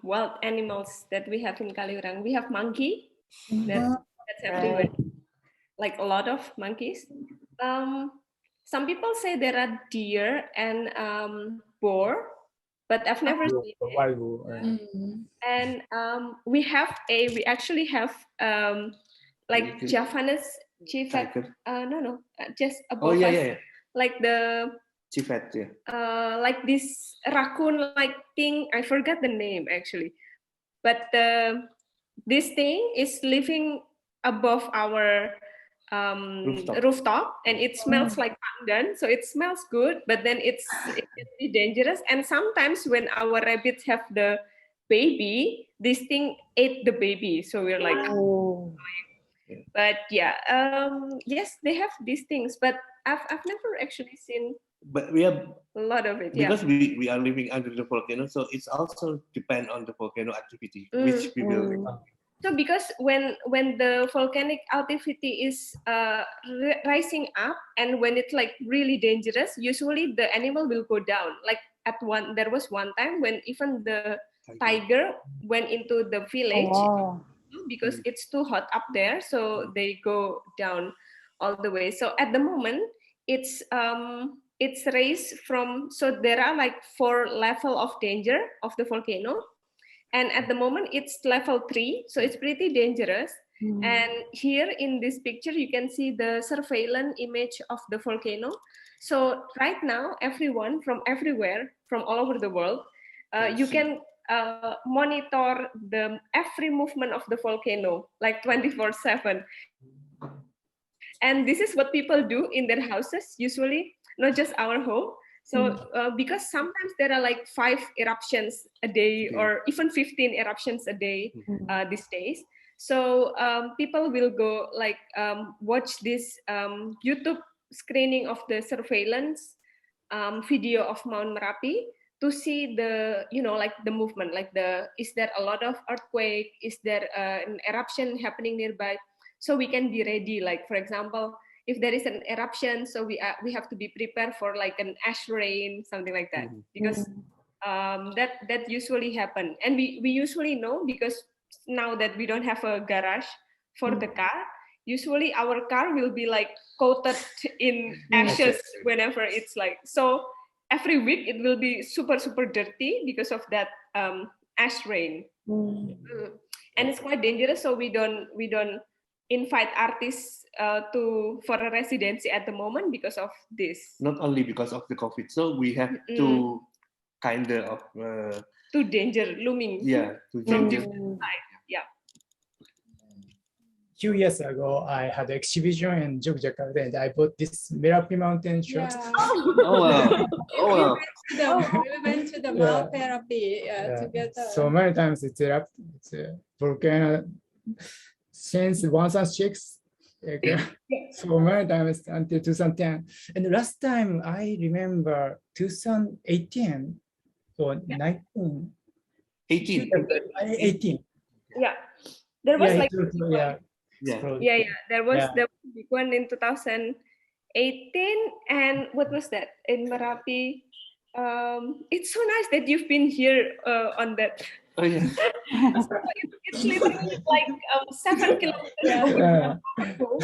Wild animals that we have in Kaliurang. We have monkey. That's everywhere. Like a lot of monkeys. Some people say there are deer and boar, but I've never seen it. And we actually have like Javanese civet. Just above us. Like the
civet,
like this raccoon-like thing. I forgot the name actually, but this thing is living above our rooftop, and it smells like pandan, so it smells good, but then it can be dangerous. And sometimes when our rabbits have the baby, this thing ate the baby, so we're like, but yeah, yes, they have these things, but I've never actually seen.
But we have
a lot of it,
because we are living under the volcano, so it's also depend on the volcano activity, which we will.
So because when the volcanic activity is rising up, and when it's like really dangerous, usually the animal will go down. Like there was one time when even the tiger went into the village because it's too hot up there, so they go down all the way. So at the moment, it's raised from, so there are like 4 levels of danger of the volcano. And at the moment, it's level 3, so it's pretty dangerous. And here in this picture, you can see the surveillance image of the volcano. So right now, everyone from everywhere, from all over the world, you can monitor every movement of the volcano, like 24/7. And this is what people do in their houses, usually, not just our home. So because sometimes there are like 5 eruptions a day, or even 15 eruptions a day these days. So people will go like watch this YouTube screening of the surveillance video of Mt.Merapi to see the, like the movement, like is there a lot of earthquake? Is there an eruption happening nearby? So we can be ready, like for example, if there is an eruption, so we have to be prepared for like an ash rain, something like that, because that usually happen. And we usually know, because now that we don't have a garage for the car, usually our car will be like coated in ashes whenever it's like, so every week it will be super dirty because of that ash rain. And it's quite dangerous, so we don't invite artists for a residency at the moment because of this.
Not only because of the COVID, so we have to kind of
to danger looming.
Yeah, to danger.
Yeah.
2 years ago, I had an exhibition in Yogyakarta and I bought this Merapi mountain shirt.
Yeah.
Oh wow! Oh wow!
We went to the Mt.Merapi together.
So many times it's a volcano since 2006. So many times until 2010. And last time I remember 2018 or 19.
18.
18.
Yeah. There was there was the big one in 2018, and what was that in Merapi? It's so nice that you've been here on that.
Oh yeah.
So it's literally like 7 kilometers away from our home.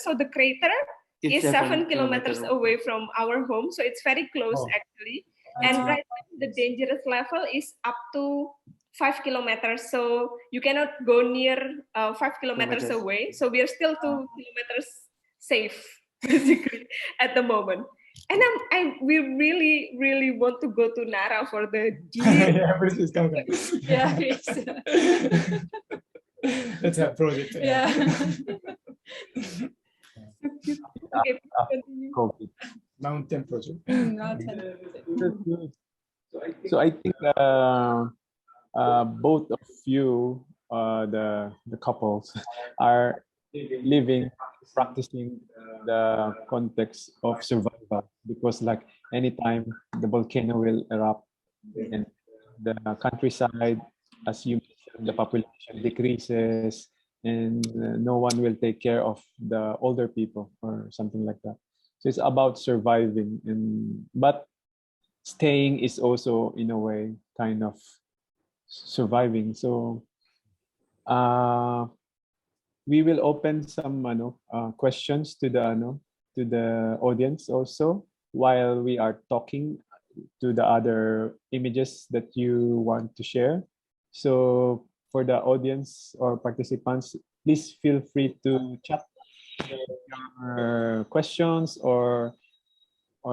So the crater is 7 kilometers away from our home, so it's very close actually. And right now the dangerous level is up to 5 kilometers, so you cannot go near 5 kilometers away. So we are still 2 kilometers safe, basically, at the moment. And we really want to go to Nara for the deer.
Yeah,
that's a project.
Yeah.
Okay, continue.
Mountain project.
So I think both of you, the couples, are living, practicing the context of survival, because like anytime the volcano will erupt and the countryside, as you mentioned, the population decreases and no one will take care of the older people or something like that. So it's about surviving, but staying is also in a way kind of surviving. So we will open some questions to the audience also while we are talking to the other images that you want to share. So for the audience or participants, please feel free to chat your questions or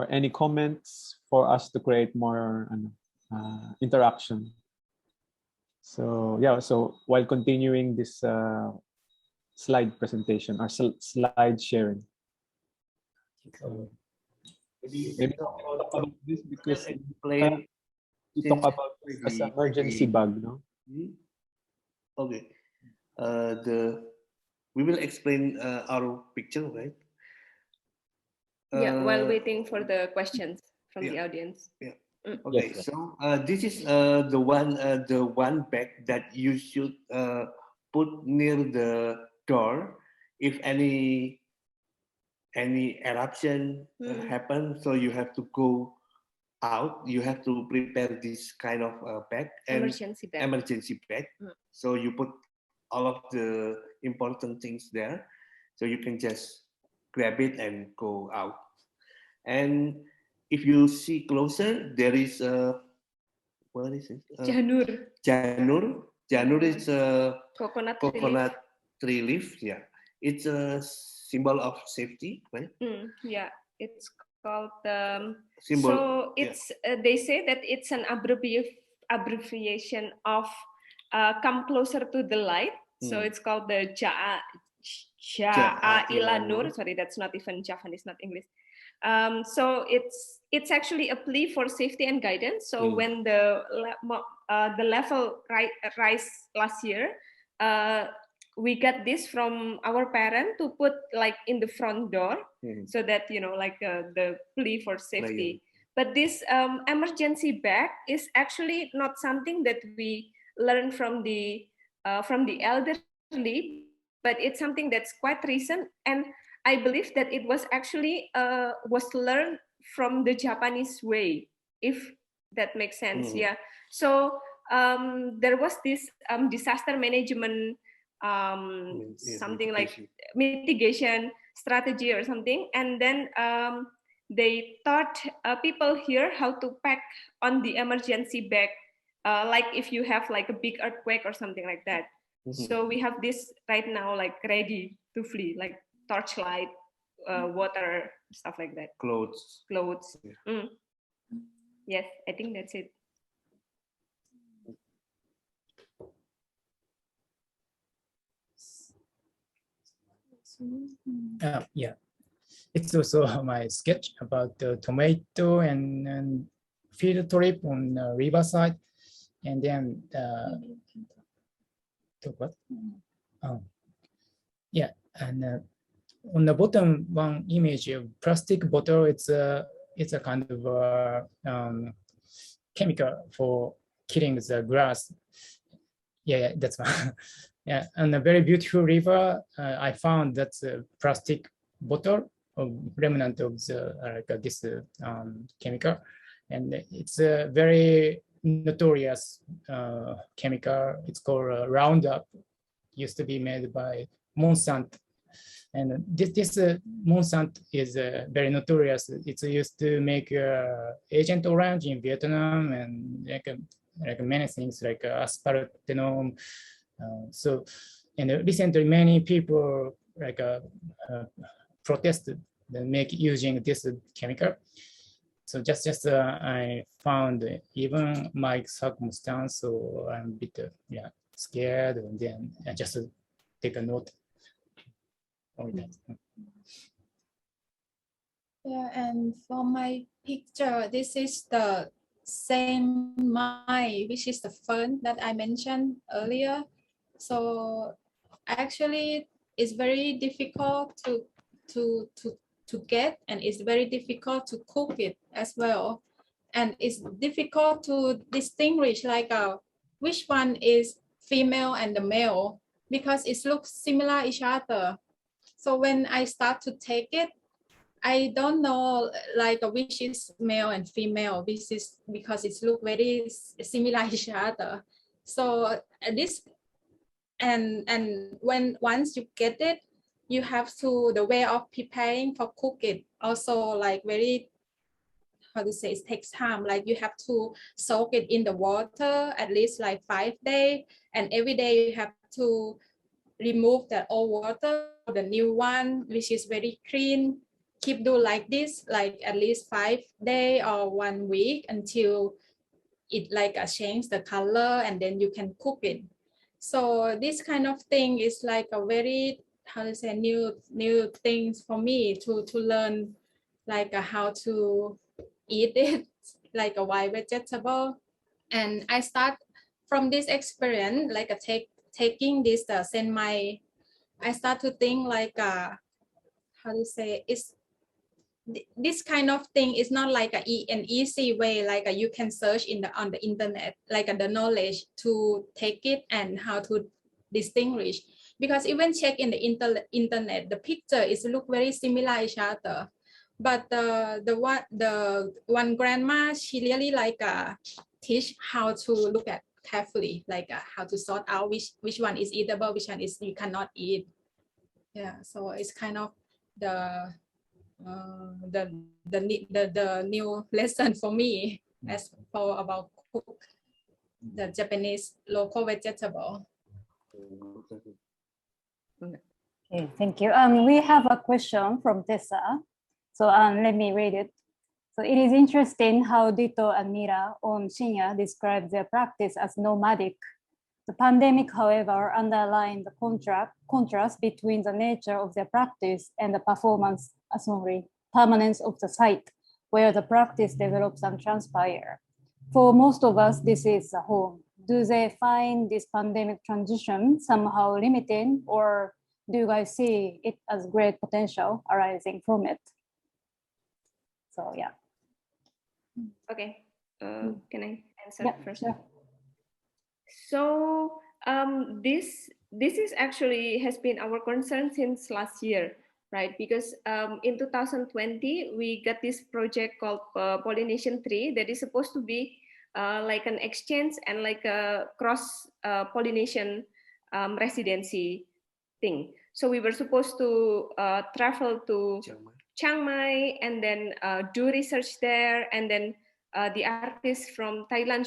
any comments for us to create more interaction. So yeah, so while continuing this slide presentation or slide sharing. Maybe talk about this because you talk about as an emergency bug, no?
Okay. We will explain our picture, right?
Yeah, while waiting for the questions from the audience.
Yeah. Okay. Yes, so this is the one bag that you should put near the door if any eruption happen. So you have to go out. You have to prepare this kind of bag and emergency bag. So you put all of the important things there, so you can just grab it and go out. And if you see closer, there is what is it?
Janur.
Janur is a
coconut
tree leaf. Yeah, it's a symbol of safety, right?
Yeah, it's called
symbol.
So it's they say that it's an abbreviation of come closer to the light. So it's called the Ilanur. Sorry, that's not even Javanese, not English. So it's actually a plea for safety and guidance. So when the level rise last year, we got this from our parent to put like in the front door, so that like the plea for safety. But this emergency bag is actually not something that we learn from the elderly, but it's something that's quite recent, and I believe that it was actually was learned from the Japanese way, if that makes sense. Yeah. So there was this disaster management something like mitigation strategy or something, and then they taught people here how to pack on the emergency bag, like if you have like a big earthquake or something like that. So we have this right now, like ready to flee, like torchlight, water, stuff like that.
Clothes.
Yeah. Yes, I think that's it.
Yeah, it's also my sketch about the tomato and field trip on the riverside, and then what? Yeah, and on the bottom one image of plastic bottle, it's a kind of chemical for killing the grass. Yeah, that's one. Yeah, and a very beautiful river. I found that's a plastic bottle of remnant of the this chemical, and it's a very notorious chemical. It's called Roundup. Used to be made by Monsanto, and this Monsanto is very notorious. It's used to make Agent Orange in Vietnam and like many things like aspartame. So, and recently many people like protested and make using this chemical. So just I found even my circumstance, so I'm a bit scared, and then I just take a note of that.
Yeah, and for my picture, this is the same Mai, which is the fern that I mentioned earlier. So actually, it's very difficult to get, and it's very difficult to cook it as well. And it's difficult to distinguish like which one is female and the male, because it looks similar each other. So when I start to take it, I don't know like which is male and female. This is because it look very similar each other. So this and when once you get it, you have to the way of preparing for cook it also like very, how to say, it takes time. Like you have to soak it in the water at least like 5 days, and every day you have to remove the old water, the new one, which is very clean. Keep do like this, like at least 5 days or 1 week until it like change the color, and then you can cook it. So this kind of thing is like a very, how to say, new things for me to learn, like how to eat it like a wild vegetable. And I start from this experience, like taking this senmai. I start to think like how to say, it's this kind of thing is not like an easy way, like you can search on the internet, like the knowledge to take it and how to distinguish. Because even check in the internet, the picture is look very similar each other. But the one grandma, she really like teach how to look at carefully, like how to sort out which one is eatable, which one is you cannot eat. Yeah, so it's kind of the new lesson for me as for about cook the Japanese local vegetable.
Okay, thank you. We have a question from Tessa. So let me read it. So it is interesting how Dito and Mira on Shinya describe their practice as nomadic. The pandemic, however, underlined the contrast between the nature of their practice and the permanence of the site where the practice develops and transpires. For most of us, this is a home. Do they find this pandemic transition somehow limiting, or do you guys see it as great potential arising from it? So yeah.
Okay, can I answer first?
Sure.
So this is actually has been our concern since last year, right? Because in 2020 we got this project called Pollination 3 that is supposed to be like an exchange and like a cross pollination residency thing. So we were supposed to travel to Chiang Mai and then do research there, and then the artists from Thailand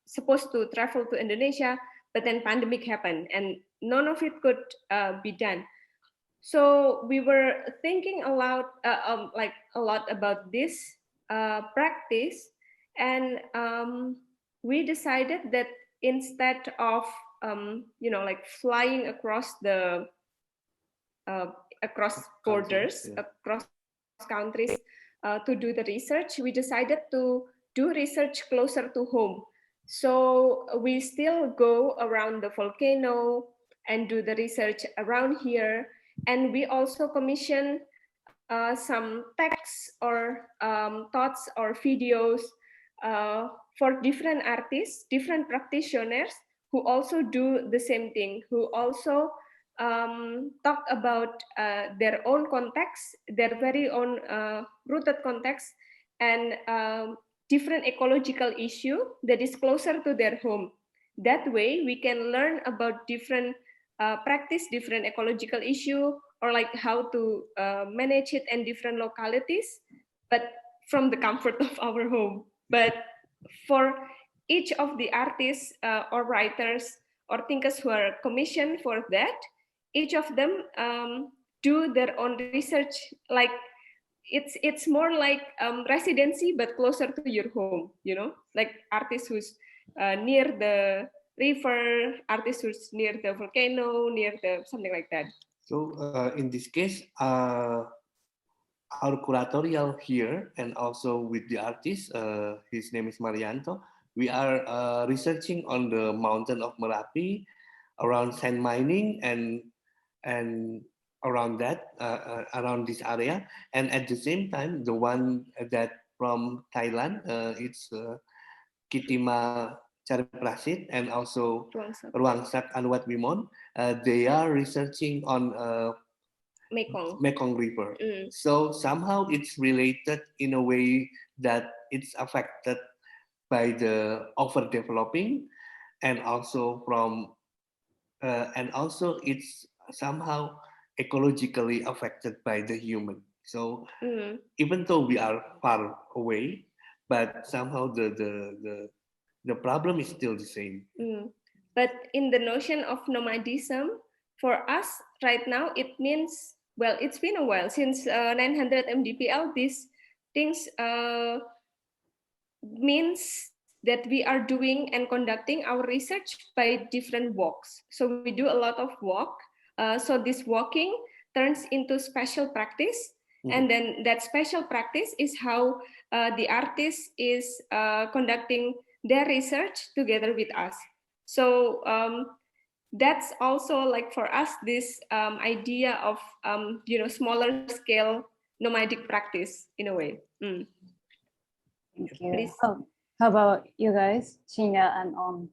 supposed to travel to Indonesia, but then pandemic happened and none of it could be done. So we were thinking a lot about this practice, and we decided that instead of like flying across the across borders, across countries to do the research, we decided to do research closer to home. So we still go around the volcano and do the research around here. And we also commission some texts or thoughts or videos for different artists, different practitioners who also do the same thing, who also talk about their own context, their very own rooted context, and different ecological issue that is closer to their home. That way, we can learn about different practice, different ecological issue, or like how to manage it in different localities, but from the comfort of our home. But for each of the artists or writers or thinkers who are commissioned for that, each of them do their own research. Like it's more like residency, but closer to your home. Like artists who's near the river, artists who's near the volcano, near the something like that.
So in this case, our curatorial here and also with the artist, his name is Marianto. We are researching on the mountain of Merapi, around sand mining and around that, around this area. And at the same time, the one that from Thailand, it's Kitima Charprasit and also Ruangsak Anwat Wimon. They are researching on Mekong River. So somehow it's related in a way that it's affected by the overdeveloping, and also from and also it's somehow ecologically affected by the human. So even though we are far away, but somehow the problem is still the same.
But in the notion of nomadism, for us right now, it means, well, it's been a while since 900 MDPL. These things means that we are doing and conducting our research by different walks. So we do a lot of walk. So this walking turns into special practice. And then that special practice is how the artist is conducting their research together with us. So that's also like for us, this idea of, smaller scale nomadic practice in a way.
Thank you. Please. How about you guys, Shinya and On?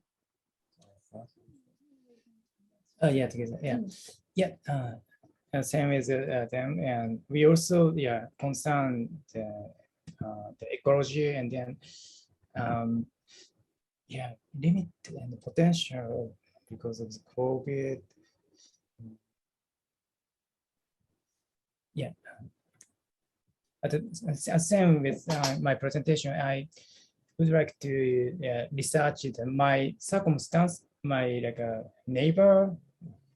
Yeah, together. Same as them, and we also concern the ecology and then limit and potential because of the COVID. Same with my presentation. I would like to research my circumstance, my neighbor,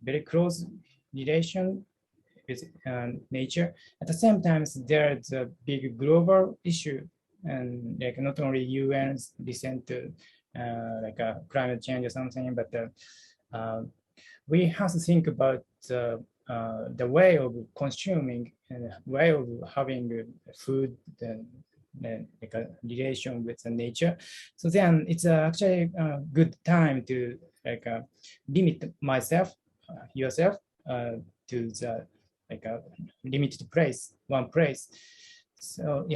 very close relation with nature. At the same time, there's a big global issue, and not only UN's recent climate change or something, but we have to think about the way of consuming and way of having food and a relation with the nature. So then it's actually a good time to limit myself, yourself, to the limited place, one place. So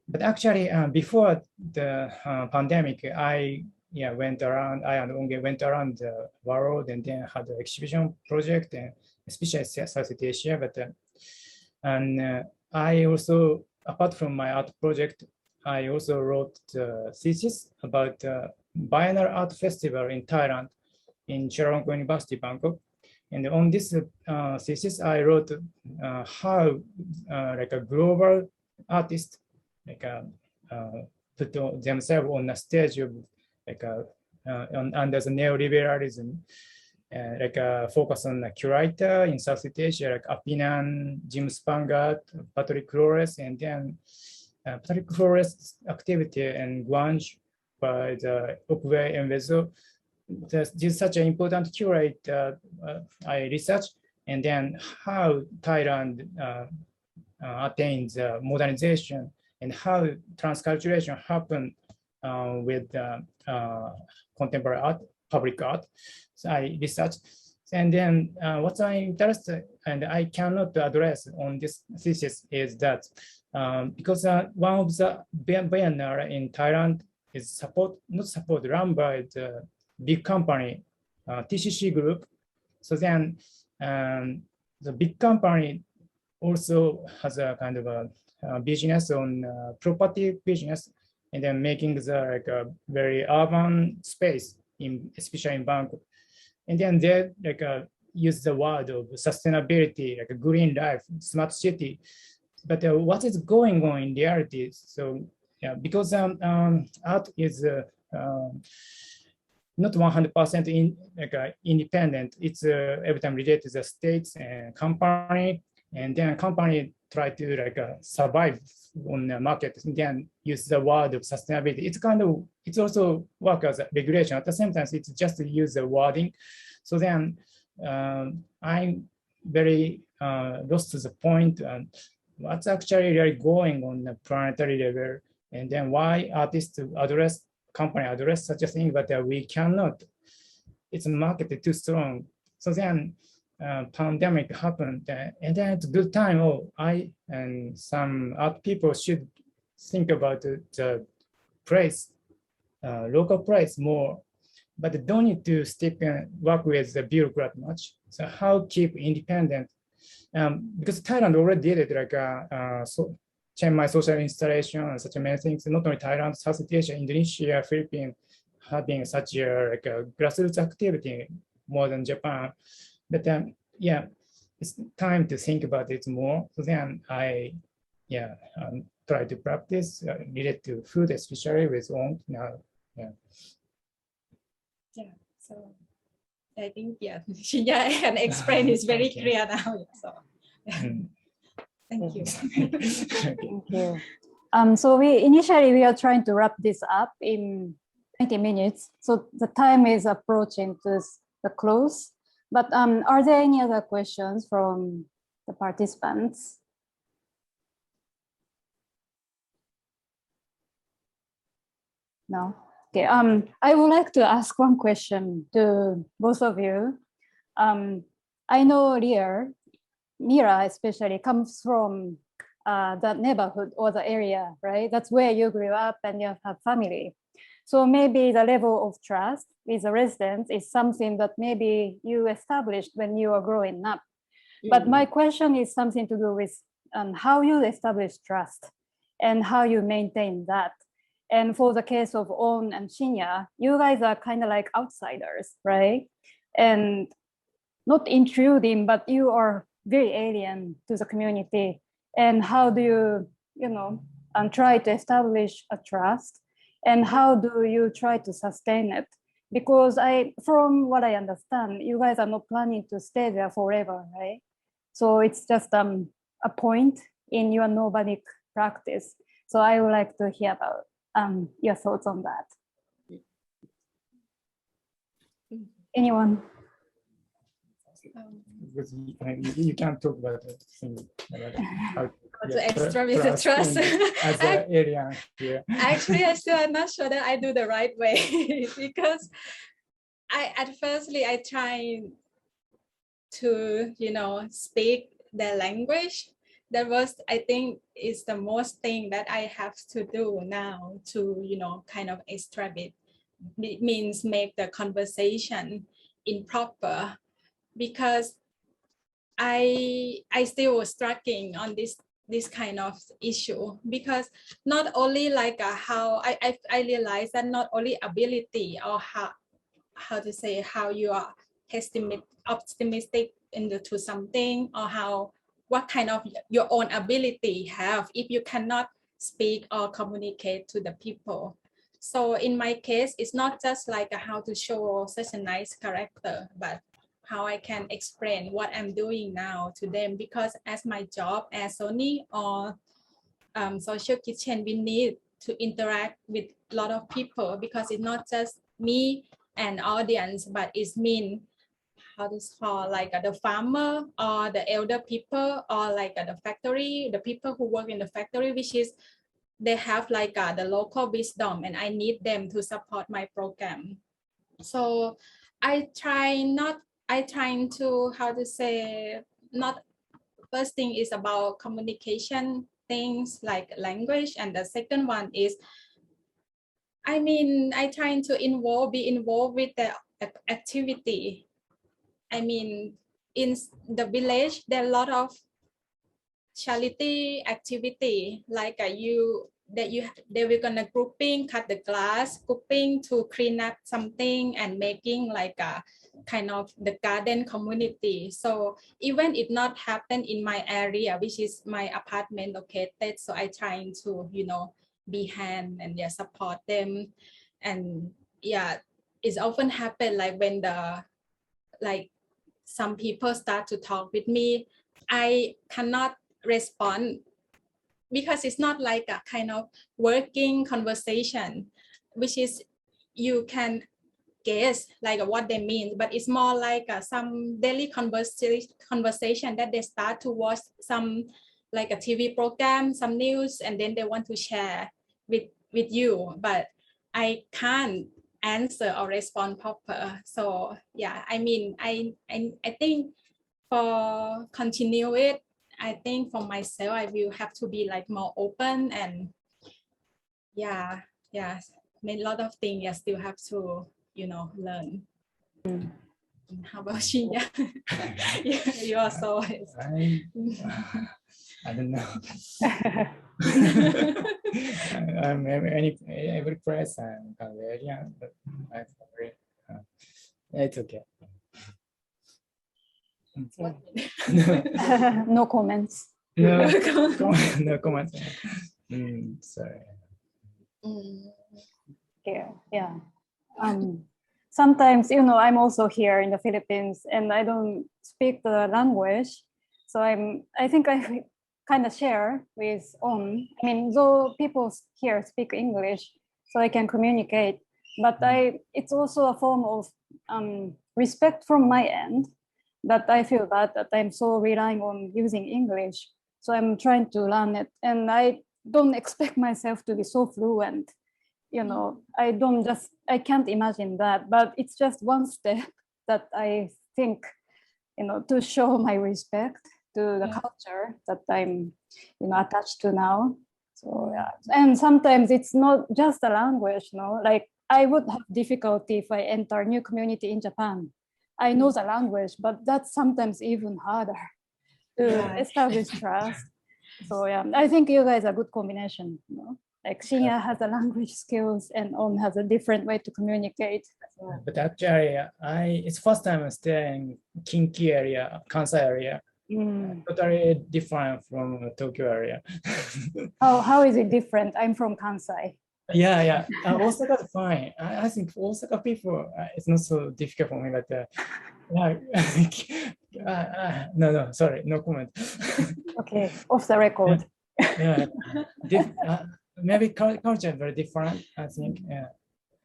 but actually before the pandemic, I went around. I and Onge went around the world and then had an exhibition project, and especially Southeast Asia. But I also, apart from my art project, I also wrote a thesis about Biennial Art Festival in Thailand, in Chulalongkorn University, Bangkok. And on this thesis, I wrote how a global artist put themselves on a stage of under the neoliberalism, like focus on the curator in Southeast Asia, like Apinan, Jim Spangat, Patrick Flores, and then Patrick Flores' activity and Guanj by the Oupkum and Vezo. This is such an important curate I research, and then how Thailand attains modernization and how transculturation happened with contemporary art, public art. So I research, and then what I'm interested and I cannot address on this thesis is that because one of the banner in Thailand is run by the big company, TCC group. So then the big company also has a kind of a business on property business, and then making the like a very urban space especially in Bangkok. And then they like use the word of sustainability, like a green life, smart city. But what is going on in reality? So yeah, because art is not 100% independent. It's every time related to the states and company, and then company try to like survive on the market and then use the word of sustainability. It's also work as a regulation. At the same time, it's just to use the wording. So then I'm very lost to the point and what's actually really going on the planetary level, and then why artists company address such a thing, but we cannot. It's marketed too strong. So then pandemic happened, and then it's a good time. I and some art people should think about the price, local price more, but don't need to stick and work with the bureaucrat much. So how keep independent? Because Thailand already did it, like Chiang Mai social installation and such many things. Not only Thailand, Southeast Asia, Indonesia, Philippines, having such a grassroots activity more than Japan. But yeah, it's time to think about it more. So then I try to practice related to food, especially with own now. Yeah.
So I think Shinya can explain is very clear now. So thank you.
Thank you. So we are trying to wrap this up in 20 minutes. So the time is approaching to the close. But are there any other questions from the participants? No. Okay. I would like to ask one question to both of you. I know Mira especially comes from the neighborhood or the area, right? That's where you grew up and you have family. So maybe the level of trust with the residents is something that maybe you established when you were growing up. But my question is something to do with how you establish trust and how you maintain that. And for the case of On and Shinya, you guys are kind of like outsiders, right? And not intruding, but you are very alien to the community. And how do you, try to establish a trust? And how do you try to sustain it? Because from what I understand, you guys are not planning to stay there forever, right? So it's just a point in your nomadic practice. So I would like to hear about your thoughts on that. Anyone?
You can't talk about the thing.
To extra with the trust.
As an alien here.
Actually, I'm not sure that I do the right way because at firstly I try to speak their language. That was, I think, is the most thing that I have to do now to kind of extract it. It means make the conversation improper, because I still was struggling on this kind of issue, because not only like how I realized that not only ability or how to say how you are optimistic into something, or what kind of your own ability have if you cannot speak or communicate to the people. So in my case, it's not just like how to show such a nice character, but how I can explain what I'm doing now to them, because as my job as Sony or social kitchen, we need to interact with a lot of people, because it's not just me and audience, but it's mean how to call like the farmer or the elder people or like the factory, the people who work in the factory, which is they have like the local wisdom, and I need them to support my program. So I trying to, how to say, not, first thing is about communication things like language, and the second one is, I mean, I trying to be involved with the activity. I mean, in the village, there are a lot of charity activity, like they were gonna grouping, cut the glass, grouping to clean up something and making like a kind of the garden community. So even if not happen in my area, which is my apartment located, so I trying to, you know, be hand and support them. And it's often happen like when some people start to talk with me, I cannot respond, because it's not like a kind of working conversation, which is you can guess like what they mean, but it's more like some daily conversation that they start to watch some like a TV program, some news, and then they want to share with you, but I can't answer or respond proper. So I mean, I think for continue it, I think for myself, I will have to be like more open, and I mean, a lot of things I still have to, you know, learn. How about Shinya? You also.
I don't know. I'm every press and Hungarian, but I'm sorry. It's okay.
No comments.
No, no comments. Sorry.
Yeah. Sometimes, you know, I'm also here in the Philippines and I don't speak the language. So I think I kind of share with I mean, though people here speak English, so I can communicate, but it's also a form of respect from my end, that I feel that I'm so relying on using English. So I'm trying to learn it, and I don't expect myself to be so fluent. You know, I can't imagine that, but it's just one step that I think, you know, to show my respect to the culture that I'm, you know, attached to now. So and sometimes it's not just the language, you know, like I would have difficulty if I enter a new community in Japan. I know the language, but that's sometimes even harder to establish trust. So I think you guys are a good combination, you know? Like Shinya has a language skills and has a different way to communicate.
But actually, it's first time I'm staying in Kinki area, Kansai area. Totally different from Tokyo area.
How is it different? I'm from Kansai.
Osaka is fine. I think Osaka people, it's not so difficult for me, but no, sorry, no comment.
Okay, off the record.
Maybe culture is very different, I think.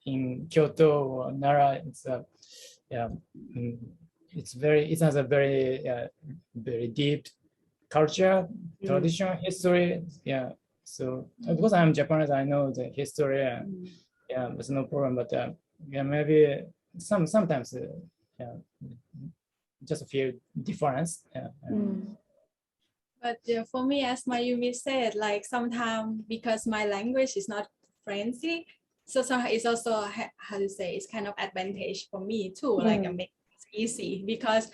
In Kyoto or Nara, it has a very deep culture, tradition, history. So because I'm Japanese, I know the history. There's no problem. But maybe sometimes just feel difference.
But for me, as Mayumi said, like sometimes because my language is not Frenchy, so somehow it's also, how to say, it's kind of advantage for me too. Like it makes it easy, because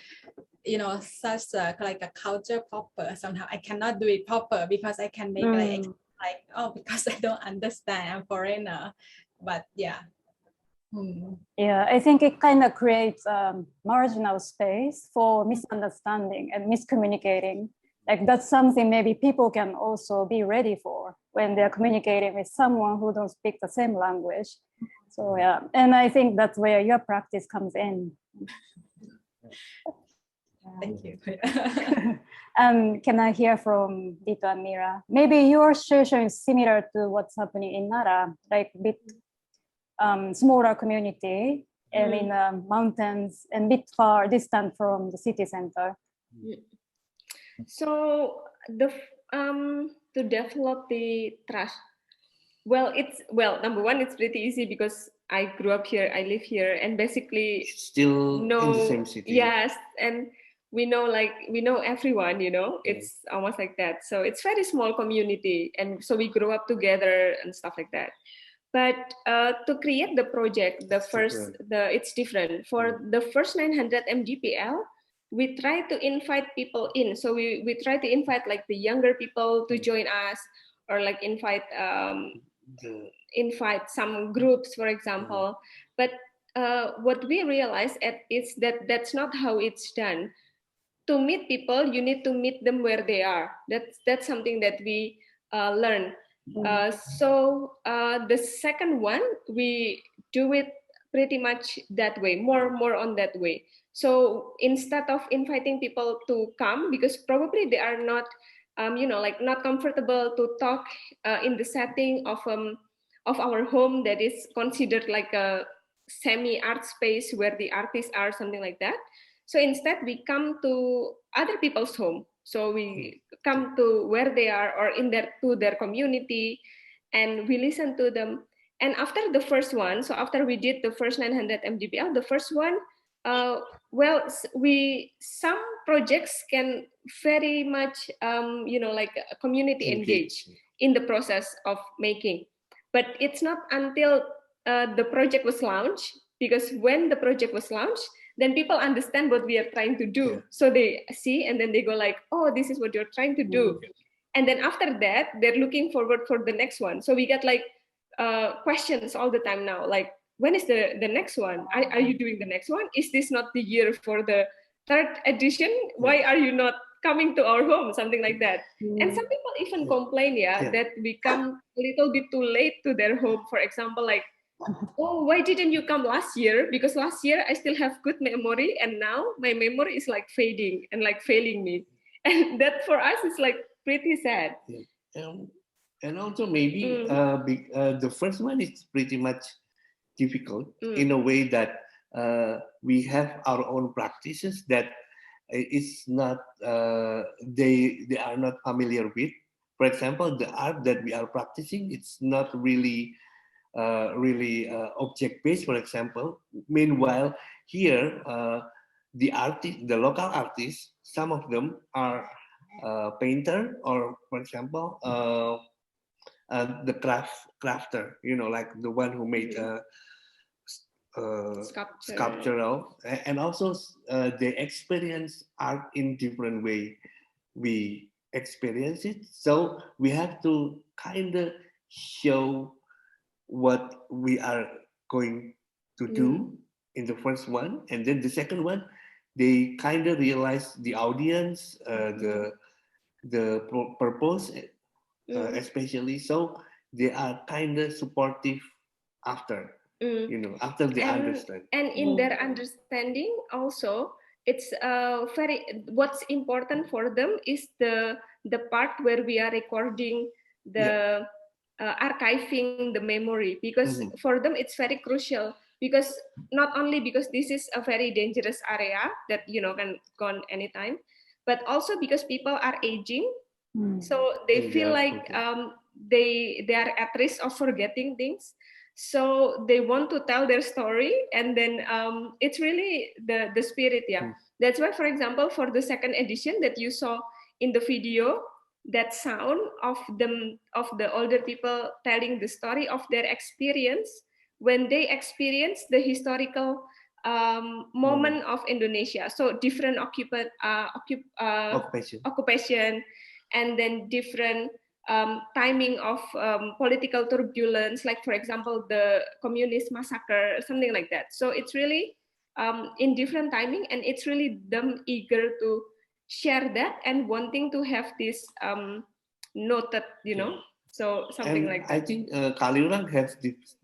you know, such like a culture proper. Somehow I cannot do it proper because I can make like because I don't understand, I'm foreigner. But
I think it kind of creates marginal space for misunderstanding and miscommunicating. Like that's something maybe people can also be ready for when they're communicating with someone who don't speak the same language. So yeah, and I think that's where your practice comes in.
Thank you.
Can I hear from Dito and Mira? Maybe your situation is similar to what's happening in Nara, like bit smaller community and in the mountains and bit far distant from the city center.
So the to develop the trust, well, number one, it's pretty easy because I grew up here, I live here, and basically
still in the same city.
Yes, and we know everyone, you know, it's almost like that. So it's very small community, and so we grew up together and stuff like that. But to create the project, it's different. For the first 900 MDPL, we try to invite people in. So we try to invite like the younger people to join us, or like invite some groups, for example. But what we realize is that that's not how it's done. To meet people, you need to meet them where they are. That's something that we learn. So the second one, we do it pretty much that way, more on that way. So instead of inviting people to come, because probably they are not, not comfortable to talk in the setting of our home that is considered like a semi-art space where the artists are, something like that. So instead, we come to other people's home. So we come to where they are or to their community, and we listen to them. And after the first one, so after we did the first 900 MDPL, the first one, some projects can very much, community engage in the process of making. But it's not until the project was launched, because when the project was launched, then people understand what we are trying to do. Yeah. So they see, and then they go like, oh, this is what you're trying to do. And then after that, they're looking forward for the next one. So we get like questions all the time now, like, when is the next one? Are you doing the next one? Is this not the year for the third edition? Why are you not coming to our home? Something like that. And some people even complain, that we come a little bit too late to their home. For example, like, oh, why didn't you come last year? Because last year I still have good memory, and now my memory is like fading and like failing me. And that for us is like pretty sad.
And also maybe the first one is pretty much difficult in a way that we have our own practices that it's not they are not familiar with. For example, the art that we are practicing, it's not really object-based, for example. Meanwhile, here the local artists, some of them are painter, or for example, the crafter, like the one who made sculptural, and also they experience art in different way. We experience it, so we have to kind of show what we are going to do in the first one, and then the second one, they kind of realize the audience, the purpose, especially, so they are kind of supportive after, after they understand.
And in their understanding also, it's what's important for them is the part where we are recording the archiving the memory, because for them it's very crucial, because not only because this is a very dangerous area that can gone anytime, but also because people are aging, so they feel like they are at risk of forgetting things, so they want to tell their story, and then it's really the spirit. That's why, for example, for the second edition that you saw in the video, that sound of the older people telling the story of their experience when they experience the historical moment of Indonesia. So different occupation, and then different timing of political turbulence, like for example the communist massacre, something like that. So it's really in different timing, and it's really them eager to share that and wanting to have this noted, you know, so something like that.
I think Kaliurang has this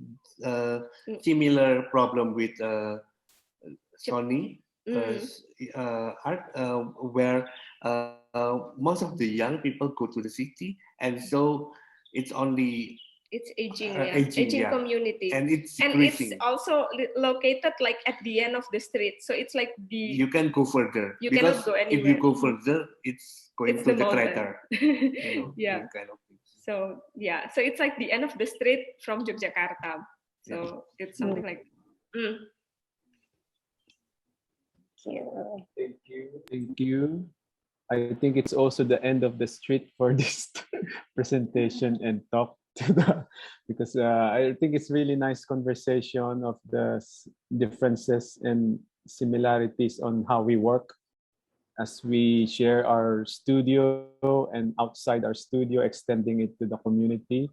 similar problem with Sony art, where most of the young people go to the city, and so it's only
aging,
aging
community,
and it's
also located like at the end of the street, so it's like
you can go further,
you
because
cannot go anywhere.
if you go further, it's going to the crater.
You know,
yeah, kind of thing.
So yeah, so it's like the end of the street from Yogyakarta, so it's something like
Thank you. I think it's also the end of the street for this presentation and talk to because I think it's really nice conversation of the differences and similarities on how we work as we share our studio and outside our studio, extending it to the community.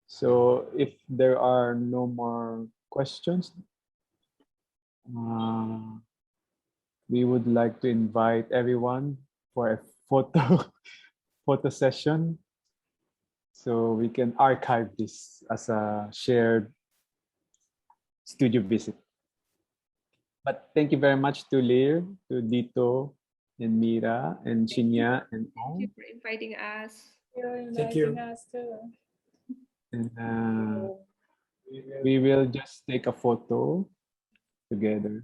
So if there are no more questions, we would like to invite everyone for a photo session, so we can archive this as a shared studio visit. But thank you very much to LIR, to Dito, and Mira, and Shinya, and
Thank you for inviting us.
Thank you.
And we will just take a photo together.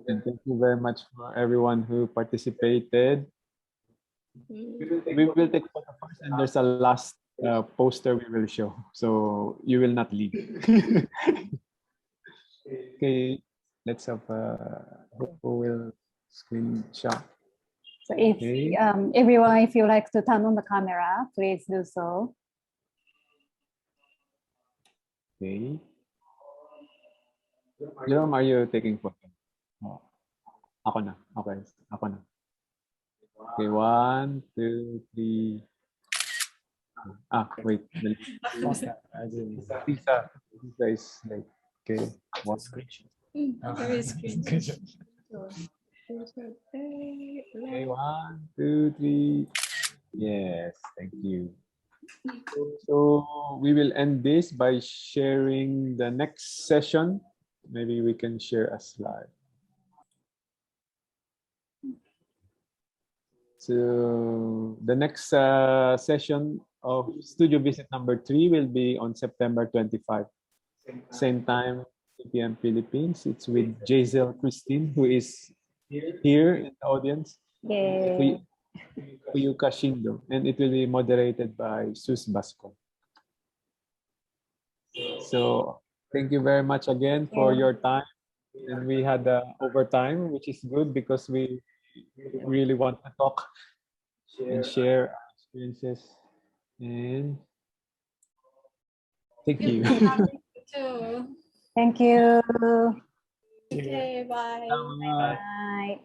And thank you very much for everyone who participated. We will take photo first, and there's a last poster we will show, so you will not leave. Okay, let's have who will screenshot.
So if everyone, if you like to turn on the camera, please do so.
Okay. Jerome, are you taking photo? Oh. Ako na. Okay. Ako na. Okay, 1, 2, 3. Wait. Lisa is like, okay. One screenshot. Okay, 1, 2, 3. Yes, thank you. So we will end this by sharing the next session. Maybe we can share a slide. So the next session of Studio Visit number 3 will be on September 25. Same time, 2 p.m. Philippines. It's with Jazel Christine, who is here in the audience. Kuyuka Shindo, and it will be moderated by Sus Basco. So thank you very much again for your time. And we had overtime, which is good because we really want to talk and share our experiences. And thank you.
Thank you.
Okay, bye.
Bye.